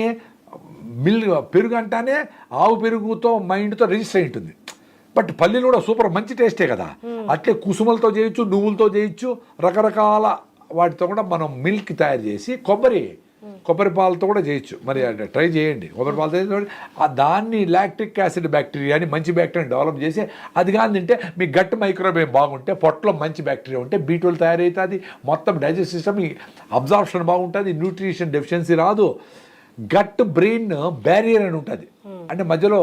పెరుగు అంటానే ఆవు పెరుగుతో మైండ్తో రిజిస్టర్ అయి ఉంటుంది. బట్ పల్లీలు కూడా సూపర్ మంచి టేస్టే కదా. అట్లే కుసుమలతో చేయొచ్చు, నువ్వులతో చేయొచ్చు, రకరకాల వాటితో కూడా మనం మిల్క్ తయారు చేసి కొబ్బరి పాలతో కూడా చేయొచ్చు. మరి ట్రై చేయండి. కొబ్బరి పాలతో దాన్ని లాక్టిక్ యాసిడ్ బ్యాక్టీరియాని మంచి బ్యాక్టీరియాని డెవలప్ చేసి అది కానీ తింటే మీ గట్ మైక్రోబేమ్ బాగుంటే, పొట్టలో మంచి బ్యాక్టీరియా ఉంటే B12 తయారవుతుంది, మొత్తం డైజెస్ట్ సిస్టమ్ అబ్జార్ప్షన్ బాగుంటుంది, న్యూట్రిషన్ డెఫిషియన్సీ రాదు. గట్ బ్రెయిన్ బ్యారియర్ అని ఉంటుంది, అంటే మధ్యలో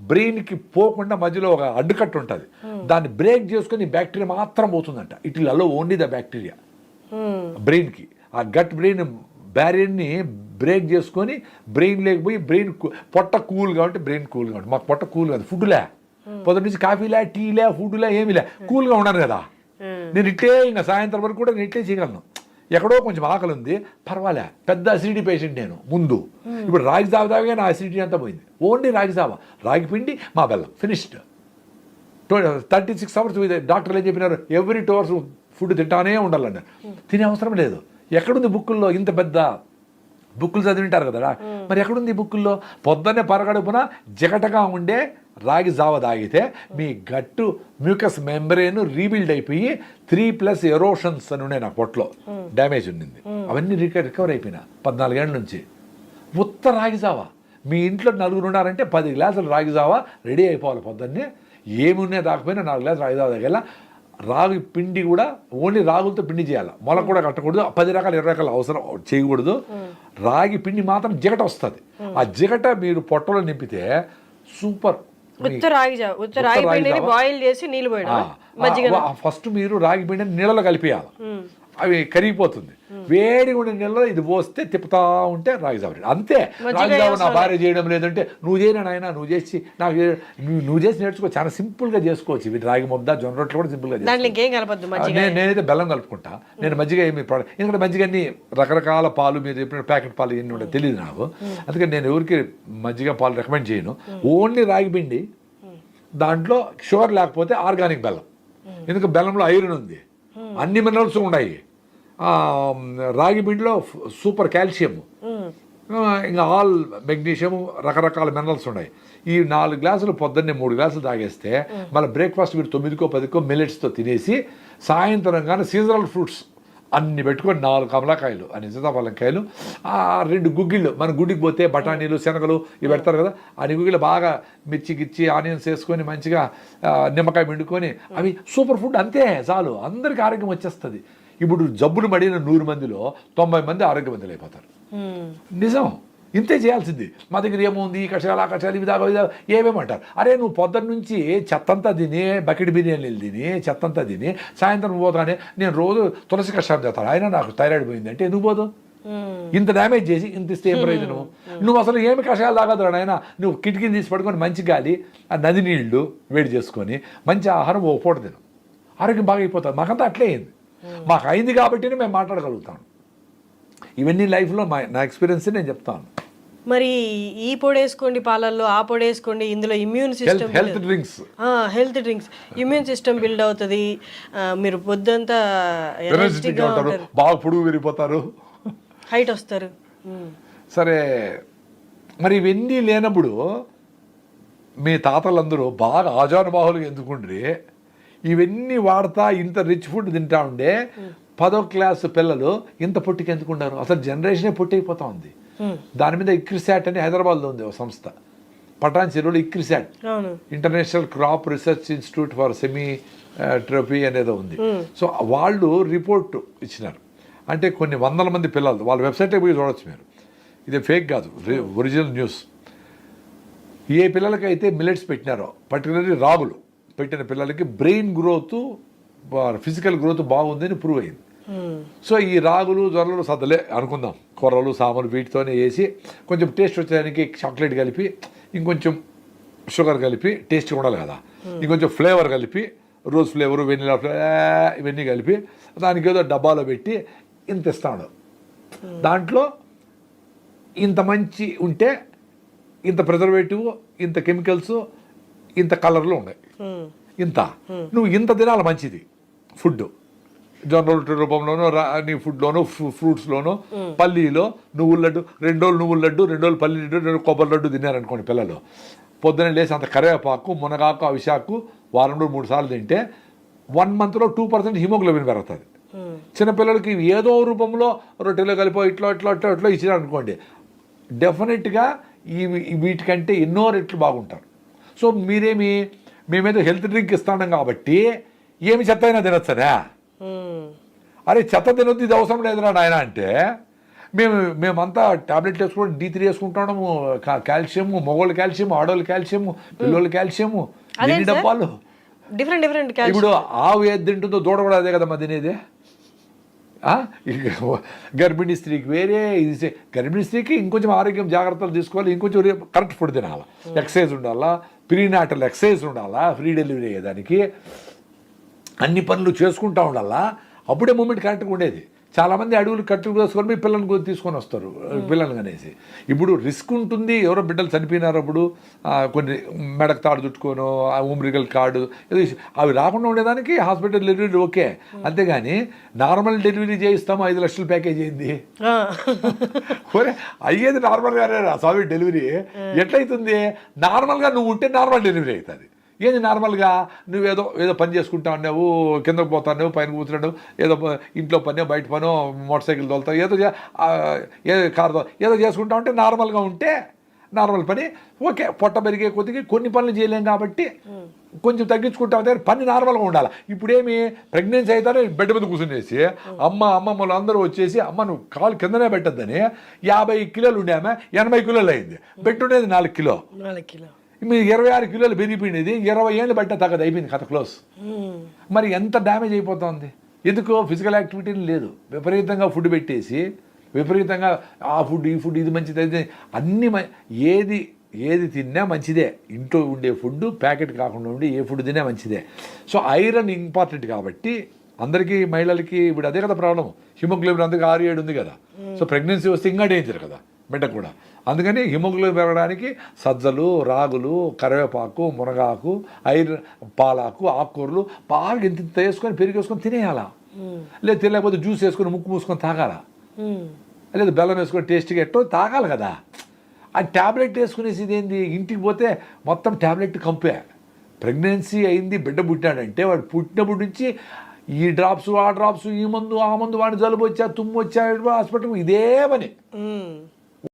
బ్రెయిన్కి పోకుండా మధ్యలో ఒక అడ్డుకట్టు ఉంటుంది. దాన్ని బ్రేక్ చేసుకొని బ్యాక్టీరియా మాత్రం పోతుందంట. It will allow only the bacteria బ్రెయిన్కి. ఆ గట్ బ్రెయిన్ బ్యారియర్ని బ్రేక్ చేసుకొని బ్రెయిన్ లేకపోయి పొట్ట కూల్గా ఉంటే బ్రెయిన్ కూల్గా ఉంటుంది. మాకు పొట్ట కూల్గా ఉంది, ఫుడ్లే పొద్దున్న నుంచి కాఫీలే టీలే ఫుడ్లే ఏమిలే, కూల్గా ఉన్నాను కదా. నేను ఇట్లే ఇంకా సాయంత్రం వరకు కూడా నేను ఇట్లే చేయగలను. ఎక్కడో కొంచెం ఆకలి ఉంది, పర్వాలే, పెద్ద అసిడిటీ పేషెంట్ నేను ముందు. ఇప్పుడు రాగి జావ తాగే నా అసిడిటీ అంతా పోయింది. ఓన్లీ రాగి జావ, రాగి పిండి, మా బెల్లం, ఫినిష్డ్. 36 hours డాక్టర్లు ఏం చెప్పినారు, ఎవ్రీ 2 hours ఫుడ్ తింటానే ఉండాలన్నారు. తినే అవసరం లేదు. ఎక్కడుంది బుక్కుల్లో? ఇంత పెద్ద బుక్కులు చదివింటారు కదా, మరి ఎక్కడుంది బుక్కుల్లో? పొద్దున్నే పరగడుపున జిగటగా ఉండే రాగి జావ తాగితే మీ గట్టు మ్యూకస్ మెంబ్రేన్ రీబిల్డ్ అయిపోయి 3+ ఎరోషన్స్ అని ఉన్నాయి. నాకు పొట్టలో డ్యామేజ్ ఉండింది, అవన్నీ రికవర్ అయిపోయినా 14 ఏళ్ళ నుంచి. ఉత్త రాగి జావ. మీ ఇంట్లో 4 ఉన్నారంటే 10 గ్లాసులు రాగి జావ రెడీ అయిపోవాలి. పొద్దున్నే ఏమి ఉన్నాయి తాకపోయినా 4 గ్లాసులు రాగి జావ తాగేలా. రాగి పిండి కూడా ఓన్లీ రాగులతో పిండి చేయాలి, మొలక కూడా కట్టకూడదు, 10 రకాల 20 రకాల అవసరం చేయకూడదు. రాగి పిండి మాత్రం జిగట వస్తుంది. ఆ జిగట మీరు పొట్టలో నింపితే సూపర్. ఫస్ట్ మీరు రాగి పిండిని నీళ్ళలో కలిపేయాలి, అవి కరిగిపోతుంది. వేడి ఉండే నీళ్ళలో ఇది పోస్తే తిప్పుతా ఉంటే రాగి జావ. అంతే. రాగి జావ నా భార్య చేయడం లేదంటే నువ్వు చేయనా నాయన, నువ్వు చేసి నాకు నువ్వు చేసి నేర్చుకో. చాలా సింపుల్గా చేసుకోవచ్చు. ఇవి రాగి ముద్ద, జొన్న రొట్టెలు కూడా సింపుల్గా చేసుకోవచ్చు. నేనైతే బెల్లం కలుపుకుంటా. నేను మజ్జిగ ఏమి ప్రోడక్ట్, ఎందుకంటే మజ్జిగన్ని రకరకాల పాలు, మీరు చెప్పిన ప్యాకెట్ పాలు ఎన్ని ఉంటాయి తెలియదు నాకు. అందుకని నేను ఎవరికి మజ్జిగ పాలు రికమెండ్ చేయను. ఓన్లీ రాగి పిండి, దాంట్లో షుగర్ లేకపోతే ఆర్గానిక్ బెల్లం. ఎందుకంటే బెల్లంలో ఐరన్ ఉంది, అన్ని మినరల్స్ ఉన్నాయి. రాగి పిండిలో సూపర్ కాల్షియం, ఇంకా ఆల్ మెగ్నీషియం, రకరకాల మినరల్స్ ఉన్నాయి. ఈ 4 గ్లాసులు పొద్దున్నే 3 గ్లాసులు తాగేస్తే మళ్ళీ బ్రేక్ఫాస్ట్ మీరు 9కో 10కో మిల్లెట్స్తో తినేసి సాయంత్రం కానీ సీజనల్ ఫ్రూట్స్ అన్ని పెట్టుకొని 4 కమలాకాయలు, అన్ని సీతాఫలంకాయలు, 2 గుగ్గిళ్ళు, మన గుడికి పోతే బఠానీలు, శనగలు ఇవి పెడతారు కదా, అన్ని గుగ్గిళ్ళు బాగా మిర్చి గిచ్చి ఆనియన్స్ వేసుకొని మంచిగా నిమ్మకాయ పిండుకొని, అవి సూపర్ ఫుడ్. అంతే చాలు, అందరికీ ఆరోగ్యం వచ్చేస్తుంది. ఇప్పుడు జబ్బులు పడిన 100 మందిలో 90 మంది ఆరోగ్యవంతులు అయిపోతారు. నిజం, ఇంతే చేయాల్సింది. మా దగ్గర ఏముంది, ఈ కషాయాలు ఆ కషాయాలు ఇవి దాకా ఏమేమంటారు. అరే నువ్వు పొద్దున్న నుంచి చెత్తంతా తిని, బకెట్ బిర్యానీలు తిని, చెత్తంతా తిని సాయంత్రం పోతానే నేను రోజు తులసి కషాయం చేస్తాను, అయినా నాకు థైరాయిడ్ పోయింది అంటే ఎందుకు పోదు? ఇంత డ్యామేజ్ చేసి ఇంత ఇస్తే ఏం ప్రయోజనం? నువ్వు అసలు ఏమి కషాయాలు తాగదు నాయన. నువ్వు కిటికీని తీసి పడుకొని మంచి గాలి, ఆ నది నీళ్లు వేడి చేసుకొని మంచి ఆహారం ఓ పూట తిను, ఆరోగ్యం బాగా అయిపోతుంది. మాకంతా అట్లే అయింది. మాకు అయింది కాబట్టి మేము మాట్లాడగలుగుతాం. ఇవన్నీ లైఫ్లో నా ఎక్స్పీరియన్స్ నేను చెప్తాను. మరి ఈ పొడి వేసుకోండి పాలల్లో, ఆ పొడి వేసుకోండి, ఇందులో immune system health drinks immune system build అవుతుంది, మీరు పొద్దంతా ఎనర్జెటిక్గా ఉంటారు, బాగా పొడుగు విరిగిపోతారు, హైట్ వస్తారు. సరే మరి ఇవన్నీ లేనప్పుడు మీ తాతలందరూ బాగా ఆజానుబాహులుగా ఎందుకుండ్రి ఇవన్నీ వాడతా ఇంత రిచ్ ఫుడ్ తింటా ఉండే 10వ క్లాసు పిల్లలు ఇంత పొట్టికి ఎందుకున్నారు? అసలు జనరేషనే పొట్టయిపోతా ఉంది. దాని మీద ఇక్రిసాట్ అని హైదరాబాద్లో ఉంది ఒక సంస్థ, పటాన్ చెరువులో ICRISAT, international crop research institute for semi trophy అనేదో ఉంది. సో వాళ్ళు రిపోర్ట్ ఇచ్చినారు. అంటే కొన్ని వందల మంది పిల్లలు, వాళ్ళ వెబ్సైట్కి పోయి చూడవచ్చు మీరు, ఇది ఫేక్ కాదు, ఒరిజినల్ న్యూస్. ఏ పిల్లలకైతే మిల్లెట్స్ పెట్టినారో, పర్టికులర్లీ రాగులు పెట్టిన పిల్లలకి బ్రెయిన్ గ్రోత్, ఫిజికల్ గ్రోత్ బాగుందని ప్రూవ్ అయింది. సో ఈ రాగులు జొన్నలు సద్దలే అనుకుందాం, కొర్రలు సామలు వీటితోనే వేసి కొంచెం టేస్ట్ వచ్చేదానికి చాక్లెట్ కలిపి, ఇంకొంచెం షుగర్ కలిపి, టేస్ట్ ఉండాలి కదా, ఇంకొంచెం ఫ్లేవర్ కలిపి, రోజ్ ఫ్లేవర్, వెనిలా ఫ్లేవర్ ఇవన్నీ కలిపి దానికి ఏదో డబ్బాలో పెట్టి ఇంత ఇస్తాడు. దాంట్లో ఇంత మంచి ఉంటే ఇంత ప్రిజర్వేటివ్, ఇంత కెమికల్స్, ఇంత కలర్లు ఉన్నాయి, ఇంత నువ్వు ఇంత తినాలి మంచిది ఫుడ్, జొన్న రొట్టె రూపంలోనో నీ ఫుడ్లోనో ఫ్రూట్స్లోనో, పల్లీలో నువ్వుల లడ్డు, 2 రోజులు నువ్వుల లడ్డు, 2 రోజులు పల్లి లడ్డు, 2 రోజులు కొబ్బరి లడ్డు తిన్నారనుకోండి పిల్లలు, పొద్దున లేసి అంత కరివేపాకు, మునగాకు, అవిశాకు వారంలో 3 సార్లు తింటే 1 monthలో 2% హిమోగ్లోబిన్ పెరుగుతుంది. చిన్నపిల్లలకి ఏదో రూపంలో రొట్టెలో కలిపో ఇట్లా ఇట్లా ఇట్లా ఇట్లా ఇచ్చినారనుకోండి, డెఫినెట్గా వీటికంటే ఎన్నో రెట్లు బాగుంటారు. సో మేమేదో హెల్త్ డ్రింక్ ఇస్తాం కాబట్టి ఏమి చెత్త అయినా తినొచ్చనా? అరే చెత్త తినొద్దు, ఇది అవసరం లేదురా నాయన అంటే మేమంతా టాబ్లెట్లు వేసుకుంటాం, D3 వేసుకుంటాము, కాల్షియము, మగవాళ్ళు కాల్షియము, ఆడవాళ్ళు కాల్షియము, పిల్లలు కాల్షియము, ఎన్ని డబ్బాలు. డిఫరెంట్ ఇప్పుడు ఆవు ఏది తింటుందో దూడ కూడా అదే కదమ్మా తినేది. గర్భిణీ స్త్రీకి వేరే, ఇది గర్భిణీ స్త్రీకి ఇంకొంచెం ఆరోగ్యం జాగ్రత్తలు తీసుకోవాలి, ఇంకొంచెం కరెక్ట్ ఫుడ్ తినాలా, ఎక్సర్సైజ్ ఉండాలా, ప్రీనాటల్ ఎక్సర్సైజ్ ఉండాలా, ఫ్రీ డెలివరీ అయ్యేదానికి అన్ని పనులు చేసుకుంటూ ఉండాలా, అప్పుడే మూమెంట్ కరెక్ట్గా ఉండేది. చాలామంది అడవులు కట్టు వేసుకొని మీ పిల్లల్ని తీసుకొని వస్తారు, పిల్లల్ని అనేసి. ఇప్పుడు రిస్క్ ఉంటుంది, ఎవరో బిడ్డలు చనిపోయినారు, అప్పుడు కొన్ని మెడకు తాడు చుట్టుకోను, ఉమ్రిగల్ కార్డు ఏదో అవి రాకుండా ఉండేదానికి హాస్పిటల్ డెలివరీ ఓకే. అంతేగాని నార్మల్ డెలివరీ చేయిస్తాము 5 లక్షల ప్యాకేజ్ అయింది, ఒరే అయ్యేది నార్మల్గానే రా స్వామి డెలివరీ. ఎట్లయితుంది? నార్మల్గా నువ్వు ఉంటే నార్మల్ డెలివరీ అవుతుంది. ఏంది నార్మల్గా నువ్వేదో పని చేసుకుంటా ఉన్నావు, కిందకు పోతావు, పైన కూర్చున్నావు, ఏదో ఇంట్లో పనో బయట పనో మోటార్ సైకిల్ తోలుతావు, ఏదో కారు ఏదో చేసుకుంటా ఉంటే నార్మల్గా ఉంటే నార్మల్ పని ఓకే. పొట్ట పెరిగే కొద్దిగా కొన్ని పనులు చేయలేం కాబట్టి కొంచెం తగ్గించుకుంటా ఉంటే పని నార్మల్గా ఉండాలి. ఇప్పుడేమి ప్రెగ్నెన్సీ అవుతారో బెడ్ మీద కూర్చునేసి అమ్మమ్మలు అందరూ వచ్చేసి అమ్మ నువ్వు కాలు కిందనే పెట్టద్దని 50 కిలోలు ఉండేమే 80 కిలోలు అయింది, పెట్టుండేది 4 కిలో, మీరు 26 కిలోలు పెరిగిపోయినది 20 ఏళ్ళు బట్ట తగ్గదు, అయిపోయింది కథ క్లోజ్. మరి ఎంత డ్యామేజ్ అయిపోతుంది? ఎందుకో ఫిజికల్ యాక్టివిటీ లేదు, విపరీతంగా ఫుడ్ పెట్టేసి విపరీతంగా ఆ ఫుడ్ ఈ ఫుడ్ ఇది మంచిది అయితే అన్నీ ఏది తిన్నా మంచిదే. ఇంట్లో ఉండే ఫుడ్ ప్యాకెట్ కాకుండా ఉండి ఏ ఫుడ్ తిన్నా మంచిదే. సో ఐరన్ ఇంపార్టెంట్ కాబట్టి అందరికీ, మహిళలకి ఇప్పుడు అదే కదా ప్రాబ్లం, హిమోగ్లోబిన్ అందరికీ 6-7 ఉంది కదా. సో ప్రెగ్నెన్సీ వస్తే ఇంకా డేంజర్ కదా బిడ్డ కూడా. అందుకని హిమోగ్లోబిన్ పెరగడానికి సజ్జలు, రాగులు, కరివేపాకు, మునగాకు, ఐరన్, పాలాకు, ఆకుకూరలు బాగా ఇంత వేసుకొని పెరిగేసుకొని తినేయాలా. లేదు తినలేకపోతే జ్యూస్ వేసుకొని ముక్కు మూసుకొని తాగాల, లేదు బెల్లం వేసుకొని టేస్ట్గా ఎట్టో తాగాలి కదా. ఆ ట్యాబ్లెట్ వేసుకునేసి ఇదేంది, ఇంటికి పోతే మొత్తం ట్యాబ్లెట్ కంపే. ప్రెగ్నెన్సీ అయింది, బిడ్డ పుట్టాడంటే వాడు పుట్టినప్పటి నుంచి ఈ డ్రాప్స్ ఆ డ్రాప్స్, ఈ మందు ఆ మందు, వాడిని జలుబు వచ్చా తుమ్ము వచ్చా హాస్పిటల్, ఇదే పని.